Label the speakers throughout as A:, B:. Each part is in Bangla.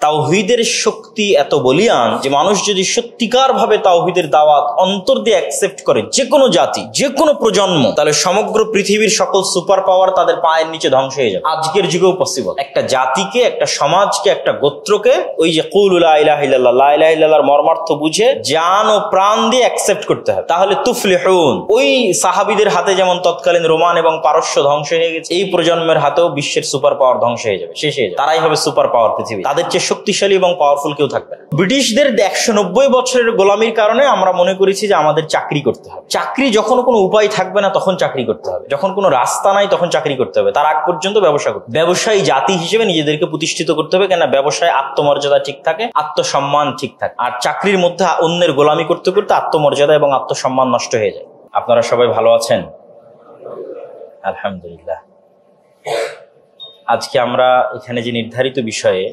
A: তাওহীদের শক্তি এত বলিয়ান যে মানুষ যদি সত্যিকার ভাবে তাওহীদের দাওয়াত অন্তর দিয়ে অ্যাকসেপ্ট করে, যে কোনো জাতি, যে কোনো প্রজন্ম, তাহলে সমগ্র পৃথিবীর সকল সুপার পাওয়ার তাদের পায়ের নিচে ধ্বংস হয়ে যাবে। আজকের যুগেও পসিবল। একটা জাতিকে, একটা সমাজকে, একটা গোত্রকে ওই যে কুল লা ইলাহা ইল্লাল্লাহ, লা ইলাহা ইল্লাল্লাহর মর্মার্থ বুঝে জান ও প্রাণ দিয়ে অ্যাকসেপ্ট করতে হবে, তাহলে তুফলিহুন। ওই সাহাবীদের হাতে যেমন তৎকালীন রোমান এবং পারস্য ধ্বংস হয়ে গেছে, এই প্রজন্মের হাতেও বিশ্বের সুপার পাওয়ার ধ্বংস হয়ে যাবে, শেষ হয়ে যাবে। তারাই হবে সুপার পাওয়ার পৃথিবী। তাদের চেয়ে শক্তিশালী এবং পাওয়ারফুল কেউ থাকবে না। ব্রিটিশদের 190 বছরের গোলামির কারণে আমরা মনে করেছি যে আমাদের চাকরি করতে হবে। চাকরি যখন কোনো উপায় থাকবে না তখন চাকরি করতে হবে, যখন কোনো রাস্তা নাই তখন চাকরি করতে হবে। তার আগ পর্যন্ত ব্যবসা করতে হবে। ব্যবসায়ী জাতি হিসেবে নিজেদেরকে প্রতিষ্ঠিত করতে হবে, কেন ব্যবসায় আত্মমর্যাদা ঠিক থাকে, আত্মসম্মান ঠিক থাকে। আর চাকরির মধ্যে অন্যের গোলামি করতে করতে আত্মমর্যাদা এবং আত্মসম্মান নষ্ট হয়ে যায়। আপনারা সবাই ভালো আছেন? আলহামদুলিল্লাহ। আজকে আমরা এখানে যে নির্ধারিত বিষয়ে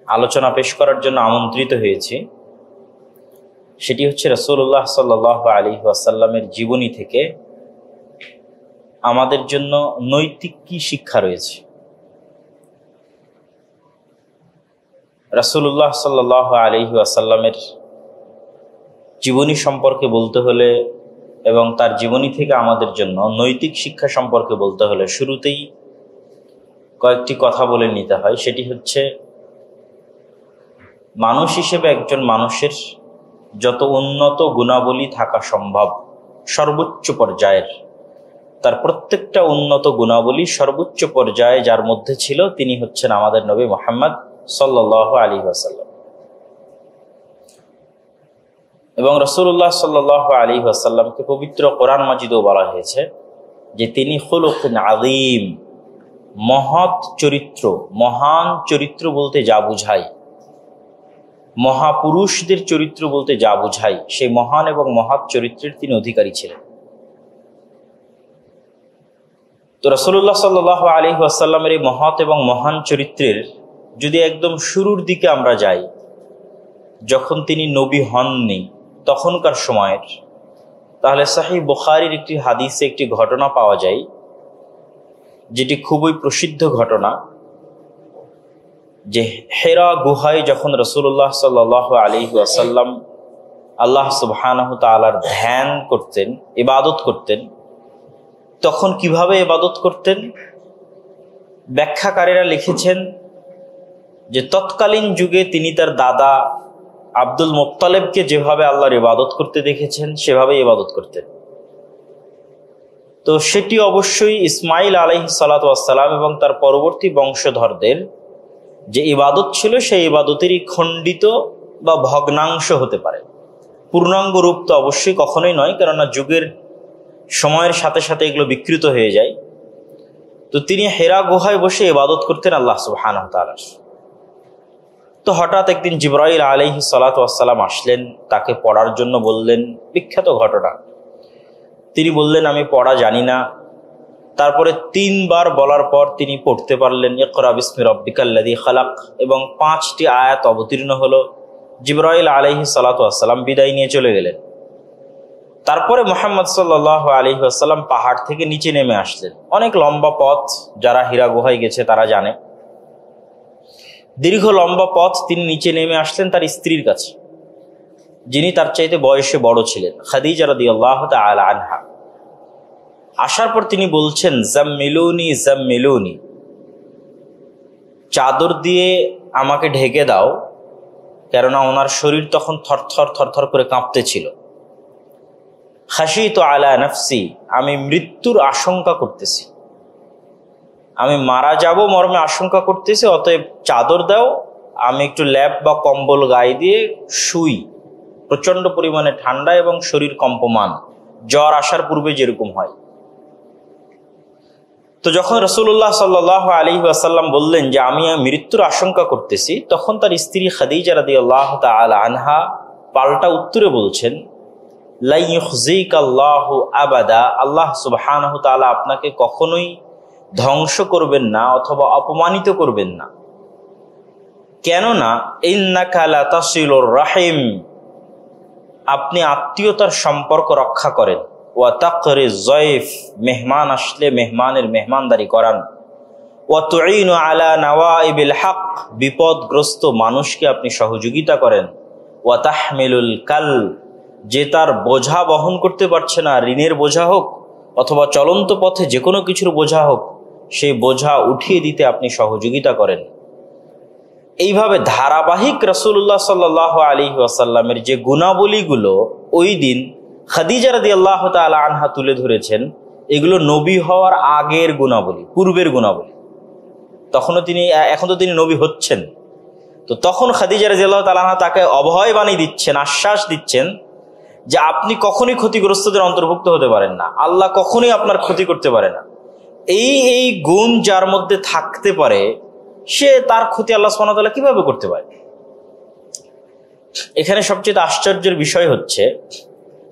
A: আলোচনা পেশ করার জন্য আমন্ত্রিত হয়েছি সেটি হচ্ছে রাসূলুল্লাহ সাল্লাল্লাহু আলাইহি ওয়াসাল্লামের জীবনী থেকে আমাদের জন্য নৈতিক কি শিক্ষা রয়েছে। রাসূলুল্লাহ সাল্লাল্লাহু আলাইহি ওয়াসাল্লামের জীবনী সম্পর্কে বলতে হলে এবং তার জীবনী থেকে আমাদের জন্য নৈতিক শিক্ষা সম্পর্কে বলতে হলে শুরুতেই কয়েকটি কথা বলে নিতে হয়। সেটি হচ্ছে, মানুষ হিসেবে একজন মানুষের যত উন্নত গুণাবলী থাকা সম্ভব সর্বোচ্চ পর্যায়ের, তার প্রত্যেকটা উন্নত গুণাবলী সর্বোচ্চ পর্যায়ে যার মধ্যে ছিল তিনি হচ্ছেন আমাদের নবী মুহাম্মদ সাল্লাল্লাহু আলাইহি ওয়াসাল্লাম। এবং রাসূলুল্লাহ সাল্লাল্লাহু আলাইহি ওয়াসাল্লামকে পবিত্র কোরআন মাজিদেও বলা হয়েছে যে তিনি খুলুকুন আযীম, মহৎ চরিত্র। মহান চরিত্র বলতে যা বুঝায়, মহাপুরুষদের চরিত্র বলতে যা বুঝায়, সেই মহান এবং মহৎ চরিত্রের তিনি অধিকারী ছিলেন। তো রাসূলুল্লাহ সাল্লাল্লাহু আলাইহি ওয়াসাল্লামের এই মহৎ এবং মহান চরিত্রের যদি একদম শুরুর দিকে আমরা যাই, যখন তিনি নবী হননি তখনকার সময়ের, তাহলে সহিহ বুখারীর একটি হাদিসে একটি ঘটনা পাওয়া যায় যেটি খুবই প্রসিদ্ধ ঘটনা, যে হেরা গুহায় যখন রাসূলুল্লাহ সাল্লাল্লাহু আলাইহি ওয়াসাল্লাম আল্লাহ সুবহানাহু তাআলার ধ্যান করতেন, ইবাদত করতেন, তখন কিভাবে ইবাদত করতেন ব্যাখ্যাকারীরা লিখেছেন যে তৎকালীন যুগে তিনি তার দাদা আব্দুল মুত্তালিবকে যেভাবে আল্লাহর ইবাদত করতে দেখেছেন সেভাবে ইবাদত করতেন। তো সেটি অবশ্যই ইসমাইল আলাইহিস সালাতু ওয়াস সালাম এবং তার পরবর্তী বংশধরদের যে ইবাদত ছিল সেই ইবাদতেরই খণ্ডিত বা ভগ্নাংশ হতে পারে, পূর্ণাঙ্গ রূপ তো অবশ্যই কখনোই নয়, কেননা যুগের সময়ের সাথে সাথে এগুলো বিকৃত হয়ে যায়। তো তিনি হেরা গুহায় বসে ইবাদত করতেন আল্লাহ সুবহানাহু ওয়া তাআলার। তো হঠাৎ একদিন জিবরাইল আলাইহিস সালাতু ওয়াস সালাম আসলেন, তাকে পড়ার জন্য বললেন। বিখ্যাত ঘটনা। তিনি বললেন আমি পড়া জানি না। তারপরে 3 বার বলার পর তিনি পড়তে পারলেন ইকরা বিসমি রাব্বিকাল্লাযী খালাক, এবং 5টি আয়াত অবতীর্ণ হলো। জিবরাইল আলাইহিস সালাতু ওয়াস সালাম বিদায় নিয়ে চলে গেলেন। তারপরে মুহাম্মদ সাল্লাল্লাহু আলাইহি ওয়াসাল্লাম পাহাড় থেকে নিচে নেমে আসলেন। অনেক লম্বা পথ, যারা হীরা গুহায় গেছে তারা জানে। দীর্ঘ লম্বা পথ তিনি নিচে নেমে আসলেন তার স্ত্রীর কাছে, যিনি তার চাইতে বয়সে বড় ছিলেন, খাদিজা রাদিয়াল্লাহু তাআলা আনহা। আসার পর তিনি বলছেন জাম্মিলুনি জাম্মিলুনি, চাদর দিয়ে আমাকে ঢেকে দাও, কেননা ওনার শরীর তখন থরথর থরথর করে কাঁপতেছিল। খাশিতু আলা নাফসি, আমি মৃত্যুর আশঙ্কা করতেছি, আমি মারা যাব মর্মে আশঙ্কা করতেছি, অতএব চাদর দাও, আমি একটু ল্যাপ বা কম্বল গায়ে দিয়ে শুই। প্রচন্ড পরিমাণে ঠান্ডা এবং শরীর কম্পমান, জ্বর আসার পূর্বে যেরকম হয়। তো যখন রাসূলুল্লাহ সাল্লাল্লাহু আলাইহি ওয়াসাল্লাম বললেন যে আমি মৃত্যুর আশঙ্কা করতেছি, তখন তার স্ত্রী খাদিজা রাদিয়াল্লাহু তাআলা আনহা পাল্টা উত্তরে বলছেন লা ইউখজিকাল্লাহু আবাদা, আল্লাহ সুবহানাহু তাআলা আপনাকে কখনোই ধ্বংস করবেন না অথবা অপমানিত করবেন না। কেননা ইন্নাকা লা তাসিলুর রাহিম, আপনি আত্মীয়তার সম্পর্ক রক্ষা করেন। ওয়া তাকরি যায়ফ, মেহমান আসলে মেহমানের মেহমানদারি করান। ওয়া তুঈনু আলা নাওয়াইবিল হক, বিপদগ্রস্ত মানুষকে আপনি সহযোগিতা করেন। ওয়া তাহমিলুল কাল, যে তার বোঝা বহন করতে পারছে না, ঋণের বোঝা হোক অথবা চলন্ত পথে যে কোনো কিছুর বোঝা হোক, সেই বোঝা উঠিয়ে দিতে আপনি সহযোগিতা করেন। এইভাবে ধারাবাহিক রাসূলুল্লাহ সাল্লাল্লাহু আলাইহি ওয়াসাল্লামের যে গুণাবলীগুলো ওই দিন খাদিজা রাদিয়াল্লাহু তাআলা আনহা তুলে ধরেছেন, এগুলো নবী হওয়ার আগের গুণাবলী, পূর্বের গুণাবলী। এখন তো তিনি নবী হচ্ছেন, তো তখন খাদিজা রাদিয়াল্লাহু তাআলা আনহা তাকে অভয় বাণী দিচ্ছেন, আশ্বাস দিচ্ছেন যে আপনি কখনোই ক্ষতিগ্রস্তদের অন্তর্ভুক্ত হতে পারেন না, আল্লাহ কখনোই আপনার ক্ষতি করতে পারে না। এই গুণ যার মধ্যে থাকতে পারে, সে তার ক্ষতি আল্লাহ সুবহানাহু ওয়া তাআলা কিভাবে করতে পারে? এখানে সবচেয়ে আশ্চর্যের বিষয় হচ্ছে,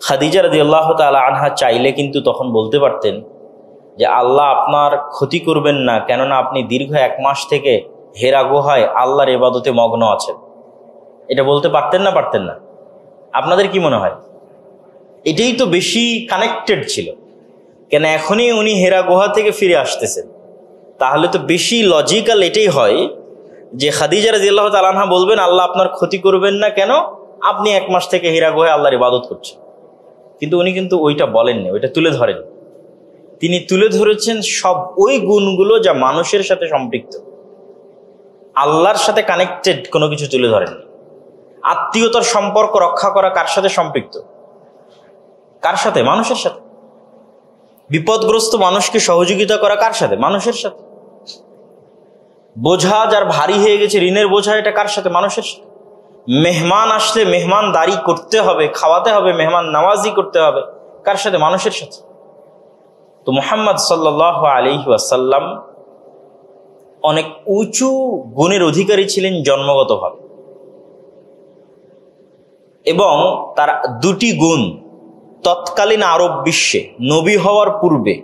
A: খাদিজা রাদিয়াল্লাহু তাআলা আনহা চাইলে কিন্তু তখন বলতে পারতেন যে আল্লাহ আপনার ক্ষতি করবেন না, কেননা আপনি দীর্ঘ 1 মাস থেকে হেরা গুহায় আল্লাহর ইবাদতে মগ্ন আছেন। এটা বলতে পারতেন না? পারতেন না? আপনাদের কি মনে হয়? এটাই তো বেশি কানেক্টেড ছিল, কেন এখনই উনি হেরা গুহা থেকে ফিরে আসতেছেন, তাহলে তো বেশি লজিক্যাল এটাই হয় যে খাদিজা রাদিয়াল্লাহু তাআলা আনহা বলবেন আল্লাহ আপনার ক্ষতি করবেন না, কেন আপনি 1 মাস থেকে হেরা গুহায় আল্লাহর ইবাদত করছেন। কিন্তু উনি কিন্তু ওইটা বলেননি, ওইটা তুলে ধরেন। তিনি তুলে ধরেছেন সব ওই গুণগুলো যা মানুষের সাথে সম্পৃক্ত, আল্লাহর সাথে কানেক্টেড কোনো কিছু তুলে ধরেননি। আত্মীয়তার সম্পর্ক রক্ষা করা কার সাথে সম্পৃক্ত? কার সাথে? মানুষের সাথে। বিপদগ্রস্ত মানুষকে সহযোগিতা করা কার সাথে? মানুষের সাথে। বোঝা যার ভারী হয়ে গেছে, ঋণের বোঝা, এটা কার সাথে? মানুষের সাথে। মেহমান আসলে মেহমানদারি করতে হবে, খাওয়াতে হবে, মেহমান নাওয়াজি করতে হবে, কার সাথে? মানুষের সাথে। তো মুহাম্মদ সাল্লাল্লাহু আলাইহি ওয়াসাল্লাম অনেক উঁচু গুণের অধিকারী ছিলেন জন্মগতভাবে, এবং তার 2টি গুণ তৎকালীন আরব বিশ্বে, নবী হওয়ার পূর্বে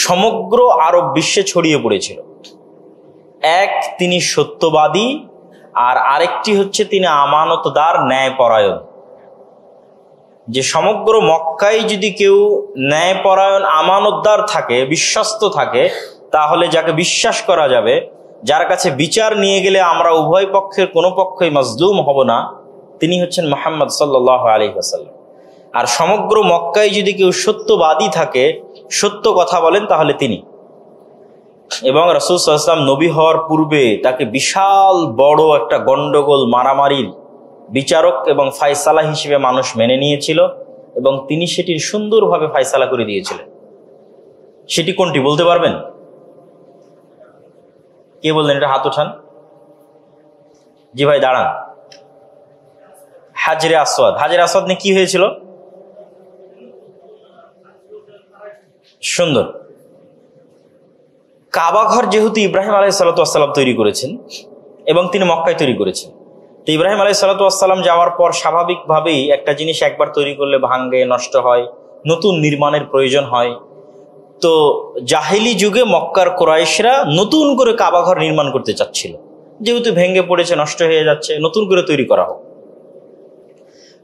A: সমগ্র আরব বিশ্বে ছড়িয়ে পড়েছিল। এক, তিনি সত্যবাদী, আর আরেকটি হচ্ছে তিনি আমানতদার, ন্যায়পরায়ণ। যে সমগ্র মক্কায় যদি কেউ ন্যায়পরায়ণ, আমানতদার থাকে, বিশ্বস্ত থাকে, তাহলে যাকে বিশ্বাস করা যাবে, যার কাছে বিচার নিয়ে গেলে আমরা উভয় পক্ষের কোনো পক্ষই মাজলুম হব না, তিনি হচ্ছেন মুহাম্মদ সাল্লাল্লাহু আলাইহি ওয়াসাল্লাম। আর সমগ্র মক্কায় যদি কেউ সত্যবাদী থাকে, সত্য কথা বলেন, তাহলে তিনি। এবং রাসূল সাল্লাল্লাহু আলাইহি ওয়াসাল্লাম নবী হওয়ার পূর্বে তাকে বিশাল বড় একটা গন্ডগোল, মারামারির বিচারক এবং ফায়সালা হিসেবে মানুষ মেনে নিয়েছিল, এবং তিনি সেটির সুন্দরভাবে ফায়সালা করে দিয়েছিলেন। সেটি কোনটি বলতে পারবেন? কে বললেন? এটা হাত ওঠান। জি ভাই, দাঁড়ান। হাজরে আসওয়াদ। হাজরে আসওয়াদ নিয়ে কি হয়েছিল? সুন্দর। কাবা ঘর যেহেতু ইব্রাহিম আলাইহিস সালাতু ওয়াস সালাম তৈরি করেছেন এবং তিনি মক্কায় তৈরি করেছেন, তো ইব্রাহিম আলাইহিস সালাতু ওয়াস সালাম যাওয়ার পর স্বাভাবিকভাবেই একটা জিনিস একবার তৈরি করলে ভাঙ্গে, নষ্ট হয়, নতুন নির্মাণের প্রয়োজন হয়। তো জাহেলি যুগে মক্কার কুরাইশরা নতুন করে কাবা ঘর নির্মাণ করতে চাচ্ছিল, যেহেতু ভেঙে পড়েছে, নষ্ট হয়ে যাচ্ছে, নতুন করে তৈরি করা হোক।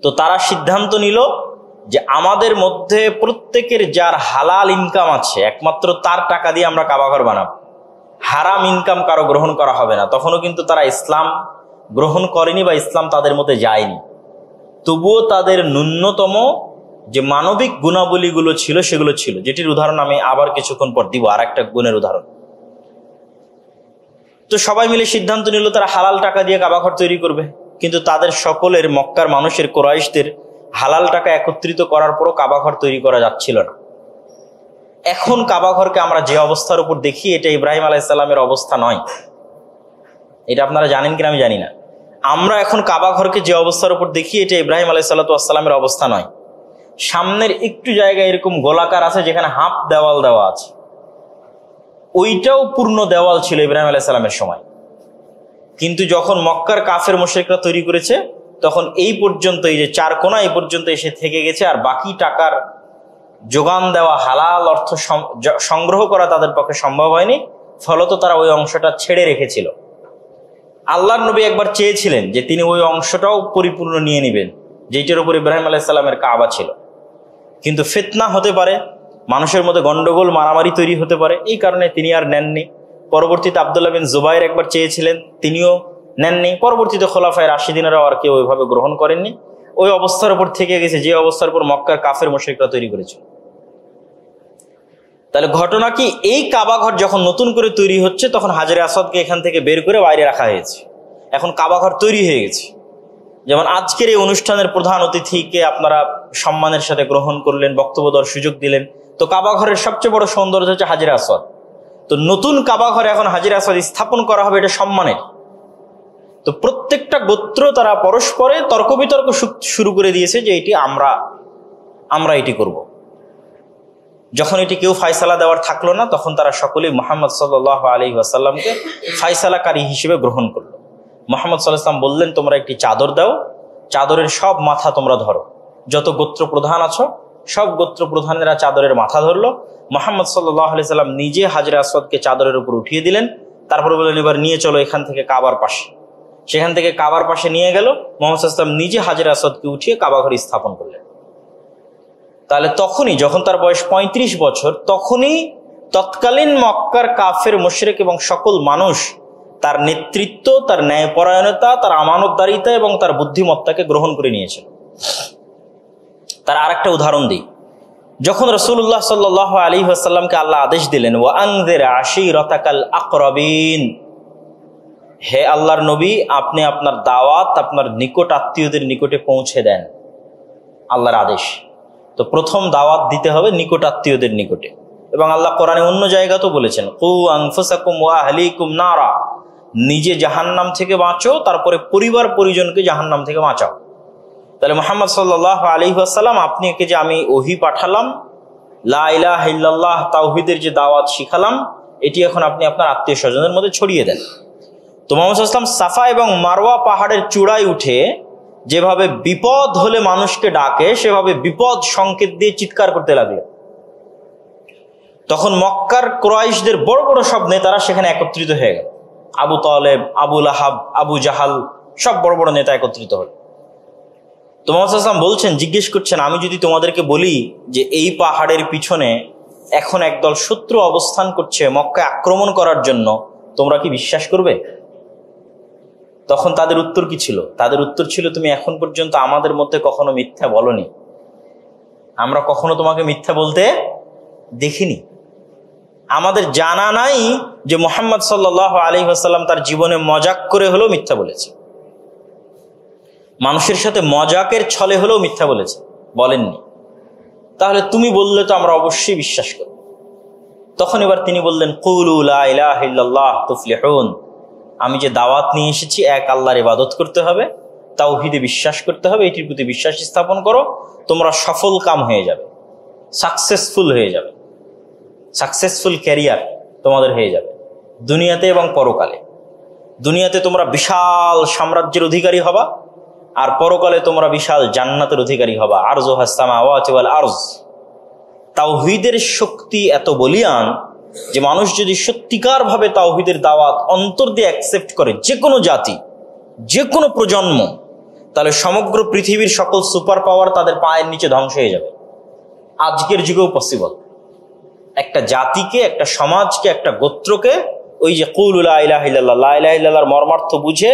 A: তো তারা সিদ্ধান্ত নিল যে আমাদের মধ্যে প্রত্যেকের যার হালাল ইনকাম আছে, একমাত্র তার টাকা দিয়ে আমরা কাবা ঘর বানাবো, হারাম ইনকাম কারো গ্রহণ করা হবে না। তখনও কিন্তু তারা ইসলাম গ্রহণ করেনি বা ইসলাম তাদের মধ্যে যায়নি, তবুও তাদের ন্যূনতম যে মানবিক গুণাবলীগুলো ছিল সেগুলো ছিল, যেটির উদাহরণ আমি আবার কিছুক্ষণ পর দিব, আর একটা গুণের উদাহরণ। তো সবাই মিলে সিদ্ধান্ত নিল তারা হালাল টাকা দিয়ে কাবা ঘর তৈরি করবে, কিন্তু তাদের সকলের, মক্কার মানুষের, কুরাইশদের হালাল টাকা একত্রিত করার পরও কাবা ঘর তৈরি করা যাচ্ছিল না। এখন কাবা ঘরকে আমরা যে অবস্থার উপর দেখি, এটা ইব্রাহিম আলাইহিস সালামের অবস্থা নয়। এটা আপনারা জানেন কিনা আমি জানি না। আমরা এখন কাবা ঘরকে যে অবস্থার উপর দেখি, এটা ইব্রাহিম আলাইহিস সালামের অবস্থা নয়। সামনের একটু জায়গা এরকম গোলাকার আছে যেখানে হাফ দেওয়াল দেওয়া আছে, ওইটাও পূর্ণ দেওয়াল ছিল ইব্রাহিম আলাইহিস সালামের সময়। কিন্তু যখন মক্কার কাফের মুশরিকরা তৈরি করেছে, তখন এই পর্যন্ত, এই যে 4 কোণা, এই পর্যন্ত এসে থেকে গেছে, আর বাকি টাকার যোগান দেওয়া, হালাল অর্থ সংগ্রহ করা তাদের পক্ষে সম্ভব হয়নি। ফলত তারা ওই অংশটা ছেড়ে রেখেছিল। আল্লাহর নবী একবার চেয়েছিলেন যে তিনি ওই অংশটাও পরিপূর্ণ নিয়ে নেবেন, যেটার উপর ইব্রাহিম আলাইহিস সালামের কাবা ছিল, কিন্তু ফিতনা হতে পারে, মানুষের মধ্যে গন্ডগোল, মারামারি তৈরি হতে পারে, এই কারণে তিনি আর নেননি। পরবর্তীতে আব্দুল্লাহ বিন জুবাইর একবার চেয়েছিলেন, তিনিও নেননি। পরবর্তীতে খোলাফায়ে রাশিদিনেরাও আর কেউ ওইভাবে গ্রহণ করেননি। ওই অবস্থার উপর থেকে গেছে যে অবস্থার উপর মক্কার কাফের মুশরিকরা তৈরি করেছিল। তাহলে ঘটনা কি, এই কাবা ঘর যখন নতুন করে তৈরি হচ্ছে তখন হাজরে আসওয়াদকে এখান থেকে বের করে বাইরে রাখা হয়েছে। এখন কাবা ঘর তৈরি হয়ে গেছে। যেমন আজকের এই অনুষ্ঠানের প্রধান অতিথিকে আপনারা সম্মানের সাথে গ্রহণ করলেন, বক্তব্য দেওয়ার সুযোগ দিলেন, তো কাবা ঘরের সবচেয়ে বড় সৌন্দর্য হচ্ছে হাজরে আসওয়াদ। তো নতুন কাবা ঘরে এখন হাজরে আসওয়াদ স্থাপন করা হবে, এটা সম্মানের। তো প্রত্যেকটা গোত্র তারা পরস্পরে তর্ক বিতর্ক শুরু করে দিয়েছে যে এটি আমরা এটি করব। যখন এটি কেউ ফায়সালা দেওয়ার থাকলো না, তখন তারা সকলেই মুহাম্মদ সাল্লাল্লাহু আলাইহি ওয়াসাল্লামকে ফায়সালাকারী হিসেবে গ্রহণ করলো। মুহাম্মদ সাল্লাল্লাহু আলাইহি ওয়াসাল্লাম বললেন, তোমরা একটি চাদর দাও, চাদরের সব মাথা তোমরা ধরো। যত গোত্র প্রধান আছো সব গোত্র প্রধানেরা চাদরের মাথা ধরলো। মুহাম্মদ সাল্লাল্লাহু আলাইহি ওয়াসাল্লাম নিজে হাজরে আসওয়াদকে চাদরের উপর উঠিয়ে দিলেন। তারপরে বললেন, এবার নিয়ে চলো এখান থেকে কাবার পাশে। সেখান থেকে কাবার পাশে নিয়ে গেল। মুহাম্মদ সাল্লাল্লাহু আলাইহি ওয়াসাল্লাম নিজে হাজরে আসওয়াদকে উঠিয়ে কাবা ঘরে স্থাপন করলেন। তাহলে তখনই, যখন তার বয়স 35 বছর, তখনই তৎকালীন মক্কার কাফের মুশরিক এবং সকল মানুষ তার নেতৃত্ব, তার ন্যায়পরায়ণতা, তার আমানতদারিতা এবং তার বুদ্ধিমত্তাকে গ্রহণ করে নিয়েছিল। তার আরেকটা উদাহরণ দিই। যখন রাসূলুল্লাহ সাল্লাল্লাহু আলাইহি ওয়াসাল্লামকে আল্লাহ আদেশ দিলেন, ওয়া আনযির আশীরাতাকাল আকরাবিন, হে আল্লাহর নবী, আপনি আপনার দাওয়াত আপনার নিকট আত্মীয়দের নিকটে পৌঁছে দেন, আল্লাহর আদেশ। তো প্রথম দাওয়াত দিতে হবে নিকট আত্মীয়দের নিকটে। এবং আল্লাহ কোরআনে অন্য জায়গাতেও বলেছেন, কু আনফুসাকুম ওয়া আহলিকুম নারা, নিজে জাহান্নাম থেকে বাঁচো, তারপরে পরিবার পরিজনকে জাহান্নাম থেকে বাঁচাও। তাহলে মুহাম্মদ সাল্লাল্লাহু আলাইহি ওয়াসাল্লাম, আপনাকে যে আমি ওহী পাঠালাম, লা ইলাহা ইল্লাল্লাহ তাওহীদের যে দাওয়াত শিখালাম, এটি এখন আপনি আপনার আত্মীয় স্বজনের মধ্যে ছড়িয়ে দেন। তো মুহাম্মদ সাল্লাল্লাহু আলাইহি ওয়াসাল্লাম সাফা এবং মারওয়া পাহাড়ের চূড়ায় উঠে যেভাবে বিপদ হলে মানুষকে ডাকে, সেভাবে বিপদ সংকেত দিয়ে চিৎকার করতে লাগলেন। তখন মক্কার কুরাইশদের বড় বড় সব নেতারা সেখানে একত্রিত হয়ে গেল। আবু তালেব, আবু লাহাব, আবু জাহাল, সব বড় বড় নেতা একত্রিত হল। তো মুহাম্মদ সাল্লাল্লাহু আলাইহি ওয়াসাল্লাম বলছেন, জিজ্ঞেস করছেন, আমি যদি তোমাদেরকে বলি যে এই পাহাড়ের পিছনে এখন একদল শত্রু অবস্থান করছে মক্কায় আক্রমণ করার জন্য, তোমরা কি বিশ্বাস করবে? তখন তাদের উত্তর কি ছিল? তাদের উত্তর ছিল, তুমি এখন পর্যন্ত আমাদের মধ্যে কখনো মিথ্যা বলনি, আমরা কখনো তোমাকে মিথ্যা বলতে দেখিনি। আমাদের জানা নাই যে মুহাম্মদ সাল্লাল্লাহু আলাইহি ওয়াসাল্লাম তার জীবনে মজাক করে হলেও মিথ্যা বলেছে, মানুষের সাথে মজাকের ছলে হলেও মিথ্যা বলেছে, বলেননি। তাহলে তুমি বললে তো আমরা অবশ্যই বিশ্বাস করব। তখন এবার তিনি বললেন, কুলু লা ইলাহা ইল্লাল্লাহ তুফলিহুন, আমি যে দাওয়াত নিয়ে এসেছি, এক আল্লাহর ইবাদত করতে হবে, তাওহীদে বিশ্বাস করতে হবে, এটির প্রতি বিশ্বাস স্থাপন করো, তোমরা সফল কাম হয়ে যাবে, সাকসেসফুল হয়ে যাবে, সাকসেসফুল ক্যারিয়ার তোমাদের হয়ে যাবে দুনিয়াতে এবং পরকালে। দুনিয়াতে তোমরা বিশাল সাম্রাজ্যের অধিকারী হবা, আর পরকালে তোমরা বিশাল জান্নাতের অধিকারী হবা। আরজুহাস সামাওয়াতু ওয়াল আরজ। তাওহীদের শক্তি এত বলিয়ান যে মানুষ যদি সত্যিকার ভাবে তাওহীদের দাওয়াত অন্তর দিয়ে অ্যাকসেপ্ট করে, যে কোনো জাতি, যে কোনো প্রজন্ম, তাহলে সমগ্র পৃথিবীর সকল সুপার পাওয়ার তাদের পায়ের নিচে ধ্বংস হয়ে যাবে। আজকের যুগেও পসিবল। একটা জাতিকে, একটা সমাজকে, একটা গোত্রকে ওই যে কুলু লা ইলাহা ইল্লাল্লাহ, লা ইলাহা ইল্লাল্লাহর মর্মার্থ বুঝে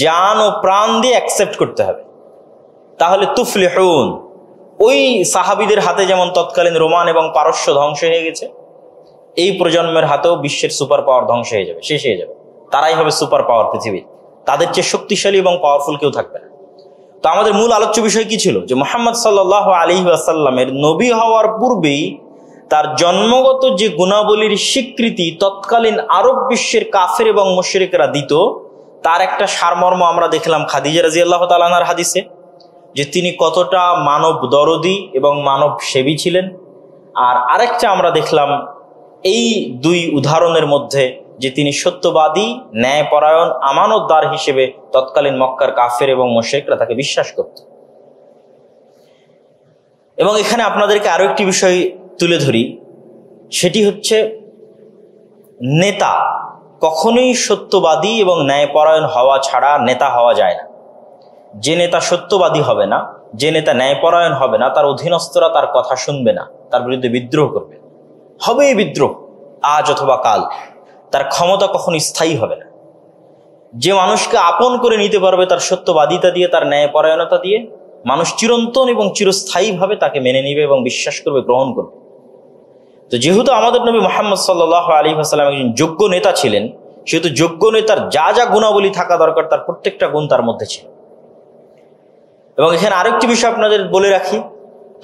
A: জান ও প্রাণ দিয়ে অ্যাকসেপ্ট করতে হবে, তাহলে তুফলিহুন। ওই সাহাবীদের হাতে যেমন তৎকালীন রোমান এবং পারস্য ধ্বংস হয়ে গেছে, এই প্রজন্মের হাতেও বিশ্বের সুপার পাওয়ার ধ্বংস হয়ে যাবে, শেষ হয়ে যাবে। তারাই হবে সুপার পাওয়ার পৃথিবীর, তাদের চেয়ে শক্তিশালী এবং পাওয়ারফুল কেউ থাকবে না। তো আমাদের মূল আলোচ্য বিষয় কি ছিল? যে মুহাম্মদ সাল্লাল্লাহু আলাইহি ওয়াসাল্লামের নবী হওয়ার পূর্বেই তার জন্মগত যে গুণাবলীর স্বীকৃতি তৎকালীন আরব বিশ্বের কাফের এবং মুশরিকরা দিত, তার একটা সারমর্ম আমরা দেখলাম খাদিজা রাদিয়াল্লাহু তাআলা আনহার হাদিসে, যে তিনি কতটা মানব দরদি এবং মানব সেবী ছিলেন। আর আরেকটা আমরা দেখলাম এই দুই উদাহরণের মধ্যে যে তিনি সত্যবাদী, ন্যায়পরায়ণ, আমানতদার হিসেবে তৎকালীন মক্কার কাফের এবং মুশরিকরা তাকে বিশ্বাস করত। এবং এখানে আপনাদেরকে আরো একটি বিষয় তুলে ধরি, সেটি হচ্ছে নেতা কখনোই সত্যবাদী এবং ন্যায়পরায়ণ হওয়া ছাড়া নেতা হওয়া যায় না। যে নেতা সত্যবাদী হবে না, যে নেতা ন্যায়পরায়ণ হবে না, তার অধীনস্থরা তার কথা শুনবে না, তার বিরুদ্ধে বিদ্রোহ করবে, হবেই বিদ্রোহ আজ অথবা কাল। তার ক্ষমতা কখনো স্থায়ী হবে না। যে মানুষকে আপন করে নিতে পারবে তার সত্যবাদিতা দিয়ে, তার ন্যায়পরায়ণতা দিয়ে, মানুষ চিরন্তন এবং চিরস্থায়ীভাবে তাকে মেনে নিবে এবং বিশ্বাস করবে, গ্রহণ করবে। তো যেহেতু আমাদের নবী মুহাম্মদ সাল্লাল্লাহু আলাইহি ওয়াসাল্লাম একজন যোগ্য নেতা ছিলেন, সেহেতু যোগ্য নেতার যা যা গুণাবলী থাকা দরকার তার প্রত্যেকটা গুণ তার মধ্যে ছিল। এবং এখানে আরেকটি বিষয় আপনাদের বলে রাখি,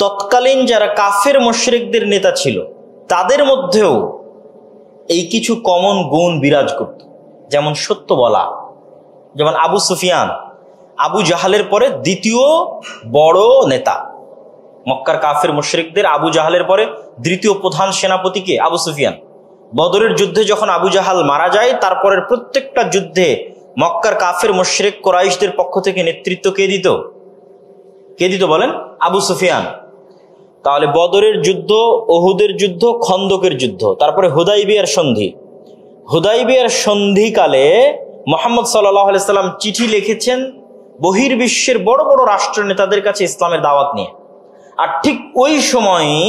A: তৎকালীন যারা কাফের মুশরিকদের নেতা ছিল তাদের মধ্যেও এই কিছু কমন গুণ বিরাজ করত। যেমন সত্য বলা। যেমন আবু সুফিয়ান, আবু জাহালের পরে দ্বিতীয় বড় নেতা। মক্কার কাফের মুশরিকদের আবু জাহালের পরে দ্বিতীয় প্রধান সেনাপতিকে আবু সুফিয়ান। বদরের যুদ্ধে যখন আবু জাহাল মারা যায়, তারপরের প্রত্যেকটা যুদ্ধে মক্কার কাফের মুশরিক কুরাইশদের পক্ষ থেকে নেতৃত্ব কে দিত বলেন? আবু সুফিয়ান। তাহলে বদরের যুদ্ধ, ওহুদের যুদ্ধ, খন্দকের যুদ্ধ, তারপরে হুদাইবিয়ার সন্ধি। হুদাইবিয়ার সন্ধিকালে মুহাম্মদ সাল্লাল্লাহু আলাইহি সাল্লাম চিঠি লিখেছেন বহির্বিশ্বের বড় বড় রাষ্ট্র নেতাদের কাছে ইসলামের দাওয়াত নিয়ে। আর ঠিক ওই সময়ই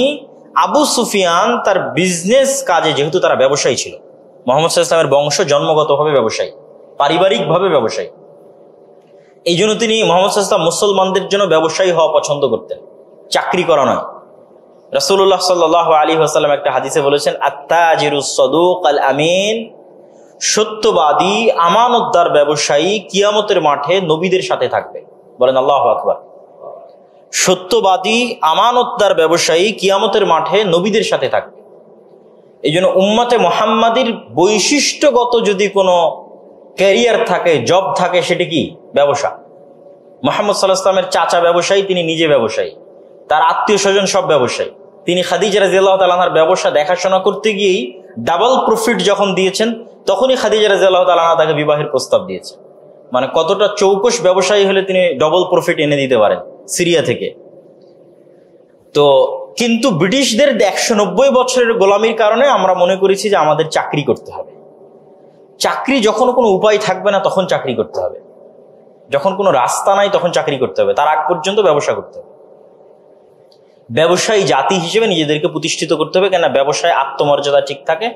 A: আবু সুফিয়ান তার বিজনেস কাজে, যেহেতু তারা ব্যবসায়ী ছিল, মুহাম্মদ সাল্লাল্লাহু আলাইহি সাল্লামের বংশ জন্মগতভাবে ব্যবসায়ী, পারিবারিকভাবে ব্যবসায়ী, এই জন্য তিনি মুহাম্মদ সাল্লাল্লাহু আলাইহি ওয়াসাল্লাম মুসলমানদের জন্য ব্যবসায়ী হওয়া পছন্দ করতেন, চাকরি করা নয়। রাসূলুল্লাহ সাল্লাল্লাহু আলাইহি ওয়াসাল্লাম একটা হাদিসে বলেছেন, আত-তাজিরুস সাদুক আল আমিন, সত্যবাদী আমানতদার ব্যবসায়ী কিয়ামতের মাঠে নবীদের সাথে থাকবে। বলেন আল্লাহু আকবার। সত্যবাদী আমানতদার ব্যবসায়ী কিয়ামতের মাঠে নবীদের সাথে থাকবে। এই জন্য উম্মতে মুহাম্মাদির বৈশিষ্ট্যগত যদি কোনো ক্যারিয়ার থাকে, জব থাকে, সেটি কি? ব্যবসা। মুহাম্মদ সাল্লাল্লাহু আলাইহি ওয়াসাল্লামের চাচা ব্যবসায়ী, তিনি নিজে ব্যবসায়ী, তার আত্মীয় স্বজন সব ব্যবসায়ী। তিনি খাদিজা রাদিয়াল্লাহু তাআলা আনহার ব্যবসা দেখাশোনা করতে গিয়েই ডাবল প্রফিট যখন দিয়েছেন, তখনই খাদিজা রাদিয়াল্লাহু তাআলা আনহা তাকে বিবাহের প্রস্তাব দিয়েছে। মানে কতটা চৌকস ব্যবসায়ী হলে তিনি ডবল প্রফিট এনে দিতে পারেন সিরিয়া থেকে। তো কিন্তু ব্রিটিশদের 190 বছরের গোলামির কারণে আমরা মনে করেছি যে আমাদের চাকরি করতে হবে। চাকরি যখন কোনো উপায় থাকবে না তখন চাকরি করতে হবে, যখন কোনো রাস্তা নাই তখন চাকরি করতে হবে, তার আগ পর্যন্ত ব্যবসা করতে হবে। ব্যবসায়ী জাতি হিসেবে নিজেদেরকে প্রতিষ্ঠিত করতে হবে, কেননা ব্যবসায় আত্মমর্যাদা ঠিক থাকে,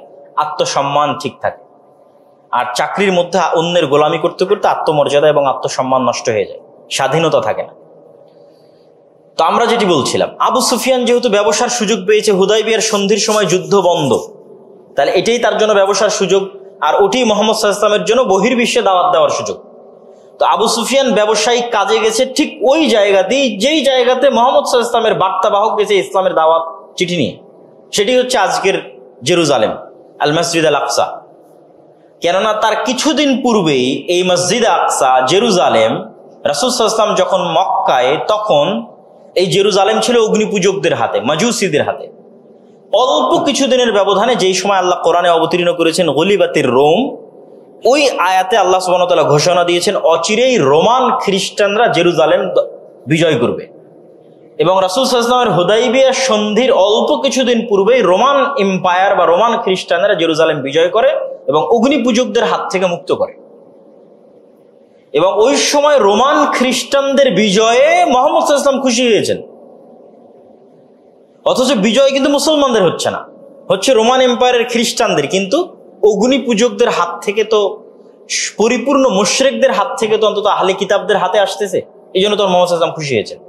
A: আত্মসম্মান ঠিক থাকে। আর চাকরির মধ্যে অন্যের গোলামি করতে করতে আত্মমর্যাদা এবং আত্মসম্মান নষ্ট হয়ে যায়, স্বাধীনতা থাকে না। তো আমরা যেটি বলছিলাম, আবু সুফিয়ান যেহেতু ব্যবসার সুযোগ পেয়েছে, হুদাইবিয়ার সন্ধির সময় যুদ্ধ বন্ধ, তাহলে এটাই তার জন্য ব্যবসার সুযোগ, আর ওটি মুহাম্মদ সাল্লাল্লাহু আলাইহি ওয়াসাল্লামের জন্য বহির্বিশ্বে দাওয়াত দেওয়ার সুযোগ। তো আবু সুফিয়ান ব্যবসায়িক কাজে গেছে ঠিক ওই জায়গাতেই, যেই জায়গাতে মুহাম্মদ সাল্লাল্লাহু আলাইহি ওয়াসাল্লামের বার্তাবাহক গেছে ইসলামের দাওয়াত চিঠি নিয়ে। সেটি হচ্ছে আজকের জেরুজালেম, আল মসজিদ আল আকসা। কেননা তার কিছুদিন পূর্বেই এই মসজিদ আকসা, জেরুজালেম, রাসূল সাল্লাল্লাহু আলাইহি ওয়াসাল্লাম যখন মক্কায়, তখন এই জেরুজালেম ছিল অগ্নিপূজকদের হাতে, মাজুসিদের হাতে। অল্প কিছুদিনের ব্যবধানে, যেই সময় আল্লাহ কোরআনে অবতীর্ণ করেছেন গলিবাতির রোম, ওই আয়াতে আল্লাহ সুবহানাহু ওয়া তাআলা ঘোষণা দিয়েছেন অচিরেই রোমান খ্রিস্টানরা জেরুজালেম বিজয় করবে। এবং রাসূল সাল্লাল্লাহু আলাইহি ওয়াসাল্লামের হুদাইবিয়া সন্ধির অল্প কিছুদিন পূর্বেই রোমান এম্পায়ার বা রোমান খ্রিস্টানরা জেরুজালেম বিজয় করে এবং অগ্নিপূজকদের হাত থেকে মুক্ত করে। এবং ওই সময় রোমান খ্রিস্টানদের বিজয়ে মুহাম্মদ সাল্লাল্লাহু আলাইহি ওয়াসাল্লাম খুশি হয়েছেন, অথচ বিজয় কিন্তু মুসলমানদের হচ্ছে না, হচ্ছে রোমান এম্পায়ারের খ্রিস্টানদের। কিন্তু অগ্নি পূজকদের হাত থেকে তো, পরিপূর্ণ মুশরিকদের হাত থেকে তো অন্তত আহলে কিতাবদের হাতে আসতেছে, এই জন্য তো মুহাম্মদ সাল্লাল্লাহু আলাইহি ওয়াসাল্লাম খুশি হয়েছেন।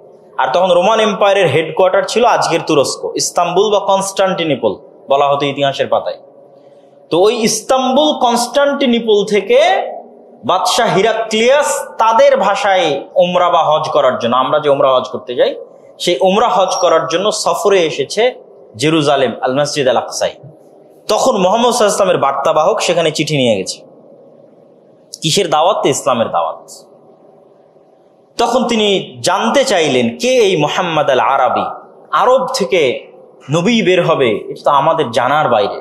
A: আর তখন রোমান এম্পায়ারের হেডকোয়ার্টার ছিল আজকের তুরস্ক, ইস্তাম্বুল বা কনস্টান্টিনিপল বলা হতো ইতিহাসের পাতায়। তো ওই ইস্তাম্বুল, কনস্টান্টিনিপল থেকে বাদশাহ হিরাক্লিয়াস তাদের ভাষায় উমরা বা হজ করার জন্য, আমরা যে উমরা হজ করতে যাই, সেই উমরা হজ করার জন্য সফরে এসেছে জেরুজালেম, আল মসজিদ আল আকসায়। তখন মুহাম্মদ সাল্লাল্লাহু আলাইহি ওয়াসাল্লামের বার্তাবাহক সেখানে চিঠি নিয়ে গেছে। কিসের দাওয়াত? ইসলামের দাওয়াত। তখন তিনি জানতে চাইলেন কে এই মুহাম্মদ আল আরবি, আরব থেকে নবী বের হবে, এটা তো আমাদের জানার বাইরে।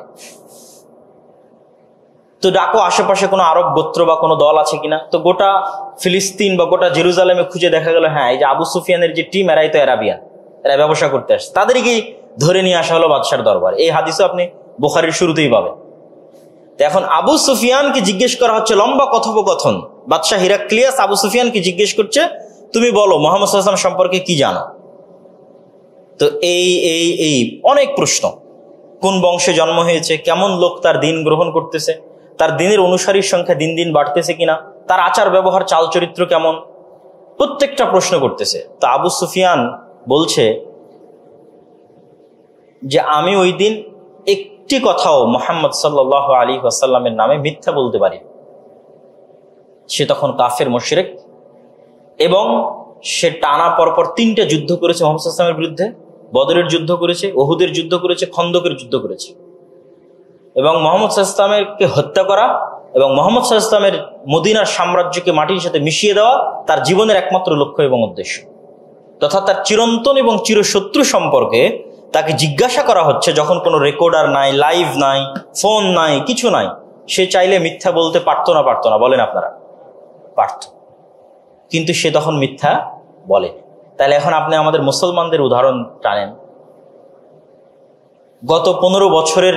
A: তো ডাকো আশেপাশে কোনো আরব গোত্র বা কোনো দল আছে কিনা। তো গোটা ফিলিস্তিন বা গোটা জেরুজালেমে খুঁজে দেখা গেল, হ্যাঁ, এই যে আবু সুফিয়ানের যে টিম, এরাই তো আরাবিয়ান, এরা ব্যবসা করতে আসছে। তাদেরকেই ধরে নিয়ে আসা হলো বাদশার দরবার। এই হাদিসও আপনি বুখারীর শুরুতেই পাবেন। তো এখন আবু সুফিয়ানকে জিজ্ঞেস করা হচ্ছে, লম্বা কথোপকথন, বাদশাহ হিরাক্লিয়াস আবু সুফিয়ানকে জিজ্ঞেস করছে, তুমি বলো মুহাম্মদ সাল্লাল্লাহু আলাইহি ওয়াসাল্লাম সম্পর্কে কি জানো। তো এই অনেক প্রশ্ন, কোন বংশে জন্ম হয়েছে, কেমন লোক তার দিন গ্রহণ করতেছে, তার দিনের অনুসারীর সংখ্যা দিন দিন বাড়তেছে কিনা, তার আচার ব্যবহার চাল চরিত্র কেমন, প্রত্যেকটা প্রশ্ন করতেছে। তো আবু সুফিয়ান বলছে যে আমি ওই দিন একটি কথাও মুহাম্মদ সাল্লাল্লাহু আলাইহি ওয়াসাল্লামের নামে মিথ্যা বলতে পারি। সে তখন কাফের মুশরিক এবং সে টানা পরপর 3টা যুদ্ধ করেছে মুহাম্মদ সাল্লাল্লাহু আলাইহি ওয়াসাল্লামের বিরুদ্ধে। বদরের যুদ্ধ করেছে, উহুদের যুদ্ধ করেছে, খন্দকের যুদ্ধ করেছে এবং মুহাম্মদ সাল্লাল্লাহু আলাইহি ওয়াসাল্লামকে হত্যা করা এবং মুহাম্মদ সাল্লাল্লাহু আলাইহি ওয়াসাল্লামের মদিনার সাম্রাজ্যকে মাটির সাথে মিশিয়ে দেওয়া তার জীবনের একমাত্র লক্ষ্য এবং উদ্দেশ্য। তথা তার চিরন্তন এবং চিরশত্রু সম্পর্কে তাকে জিজ্ঞাসা করা হচ্ছে যখন কোনো রেকর্ডার নাই, লাইভ নাই, ফোন নাই, কিছু নাই, সে চাইলে মিথ্যা বলতে পারতো না? বলেন আপনারা? পারত, কিন্তু সে তখন মিথ্যা বলে। তাহলে এখন আপনি আমাদের মুসলমানদের উদাহরণ টানেন, গত 15 বছরের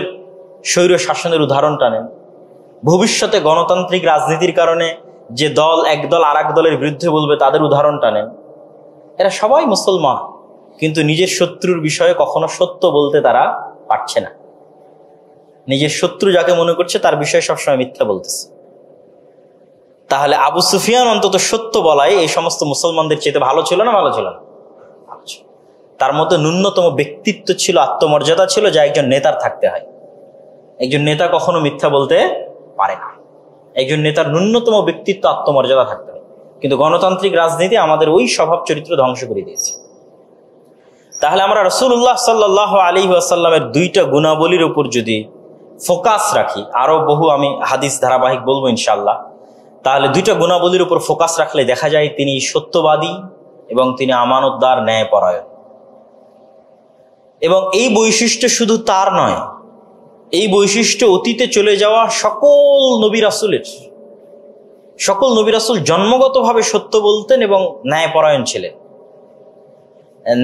A: স্বৈর শাসনের উদাহরণ টানেন, ভবিষ্যতে গণতান্ত্রিক রাজনীতির কারণে যে দল এক দল আর এক দলের বিরুদ্ধে বলবে তাদের উদাহরণ টানেন। এরা সবাই মুসলমান, কিন্তু নিজের শত্রুর বিষয়ে কখনো সত্য বলতে তারা পারছে না। নিজের শত্রু যাকে মনে করছে তার বিষয়ে সবসময় মিথ্যা বলতেছে। তাহলে আবু সুফিয়ান অন্তত সত্য বলাই এই সমস্ত মুসলমানদের চেয়ে ভালো ছিল না? ভালো ছিল না? ভালো ছিল। তার মধ্যে ন্যূনতম ব্যক্তিত্ব ছিল, আত্মমর্যাদা ছিল, যা একজন নেতার থাকতে হয়। একজন নেতা কখনো মিথ্যা বলতে পারে না। একজন নেতার ন্যূনতম ব্যক্তিত্ব, আত্মমর্যাদা থাকতে হয়। কিন্তু গণতান্ত্রিক রাজনীতি আমাদের ওই স্বভাব চরিত্র ধ্বংস করে দিয়েছে। তাহলে আমরা রাসূলুল্লাহ সাল্লাল্লাহু আলাইহি ওয়াসাল্লামের 2টা গুণাবলীর উপর যদি ফোকাস রাখি, আরো বহু আমি হাদিস ধারাবাহিক বলবো ইনশাআল্লাহ, তাহলে 2টা গুণাবলীর উপর ফোকাস রাখলে দেখা যায় তিনি সত্যবাদী এবং তিনি আমানতদার, ন্যায়পরায়ণ। এবং এই বৈশিষ্ট্য শুধু তার নয়, এই বৈশিষ্ট্য অতীতে চলে যাওয়া সকল নবী রাসূলের। সকল নবী রাসূল জন্মগতভাবে সত্য বলতেন এবং ন্যায়পরায়ণ ছিলেন।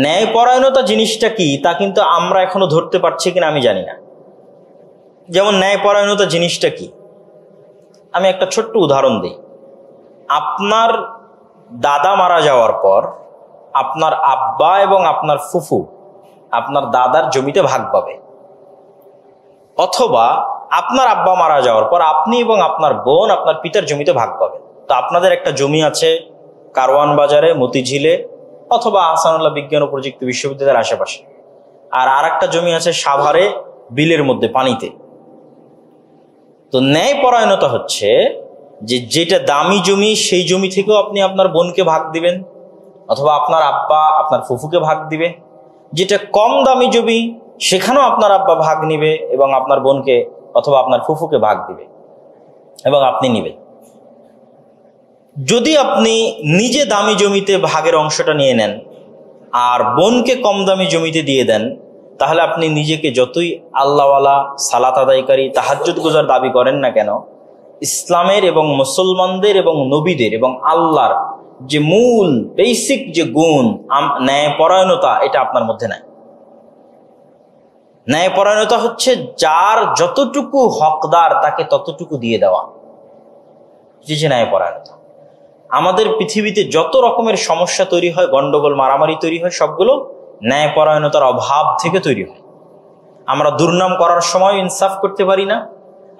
A: ন্যায়পরায়ণতা জিনিসটা কি তা কিন্তু আমরা এখনো ধরতে পারছি কিনা আমি জানি না। যেমন ন্যায়পরায়ণতা জিনিসটা কি, আমি একটা ছোট্ট উদাহরণ দিই। আপনার দাদা মারা যাওয়ার পর আপনার আব্বা এবং আপনার ফুফু আপনার দাদার জমিতে ভাগ পাবে, অথবা আপনার আব্বা মারা যাওয়ার পর আপনি এবং আপনার বোন আপনার পিতার জমিতে ভাগ পাবে। তো আপনাদের একটা জমি আছে কারওয়ান বাজারে, মতিঝিলে, অথবা আহসানুল্লাহ বিজ্ঞান ও প্রযুক্তি বিশ্ববিদ্যালয়ের আশেপাশে, আর একটা জমি আছে সাভারে, বিলের মধ্যে, পানিতে। তো ন্যায়পরায়ণতা হচ্ছে যে যেটা দামি জমি সেই জমি থেকেও আপনি আপনার বোনকে ভাগ দিবেন, অথবা আপনার আব্বা আপনার ফুফুকে ভাগ দিবে। যেটা কম দামি জমি সেখানেও আপনার আব্বা ভাগ নিবে এবং আপনার বোনকে অথবা আপনার ফুফুকে ভাগ দিবে এবং আপনি নিবেন। যদি আপনি নিজে দামি জমিতে ভাগের অংশটা নিয়ে নেন আর বোনকে কম দামি জমিতে দিয়ে দেন, তাহলে আপনি নিজেকে যতই আল্লাহওয়ালা, সালাত আদায়কারী, তাহাজ্জুদ গুজার দাবি করেন না কেন, ইসলামের এবং মুসলমানদের এবং নবীদের এবং আল্লাহর যে মূল বেসিক যে গুণ ন্যায়পরায়ণতা, এটা আপনার মধ্যে নাই। ন্যায়পরায়ণতা হচ্ছে যার যতটুকু হকদার তাকে ততটুকু দিয়ে দেওয়া, যে ন্যায়পরায়ণতা। আমাদের পৃথিবীতে যত রকমের সমস্যা তৈরি হয়, গন্ডগোল, মারামারি তৈরি হয়, সবগুলো ন্যায়পরায়ণতার অভাব থেকে তৈরি হয়। আমরা দুর্নাম করার সময় ইনসাফ করতে পারি না,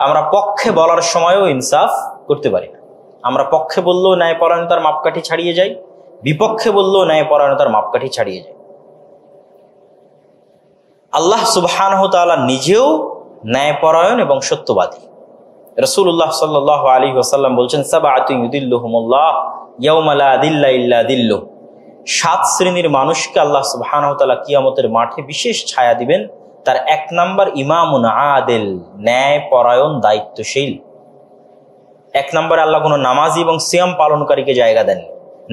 A: আমরা পক্ষে বলার সময়ও ইনসাফ করতে পারি না। আমরা পক্ষে বললেও ন্যায়পরায়ণতার মাপকাঠি ছাড়িয়ে যাই, বিপক্ষে বললেও ন্যায়পরায়ণতার মাপকাঠি ছাড়িয়ে যায়। আল্লাহ সুবহানাহু ওয়া তাআলা নিজেও ন্যায়পরায়ণ এবং সত্যবাদী। রাসূলুল্লাহ সাল্লাল্লাহু আলাইহি ওয়াসাল্লাম বলছেন, সাবআতুন ইউদিল্লুহুমুল্লাহ ইয়াওমা লা দিল্লা ইল্লা দিল্লুহ। 7 শ্রেণীর মানুষকে আল্লাহ সুবহানাহু ওয়া তাআলা কিয়ামতের মাঠে বিশেষ ছায়া দিবেন। তার 1 নাম্বার ইমামুন আদিল, ন্যায়পরায়ণ, দায়িত্বশীল। 1 নম্বরে আল্লাহ কোনো নামাজি এবং সিয়াম পালনকারীকে জায়গা দেন।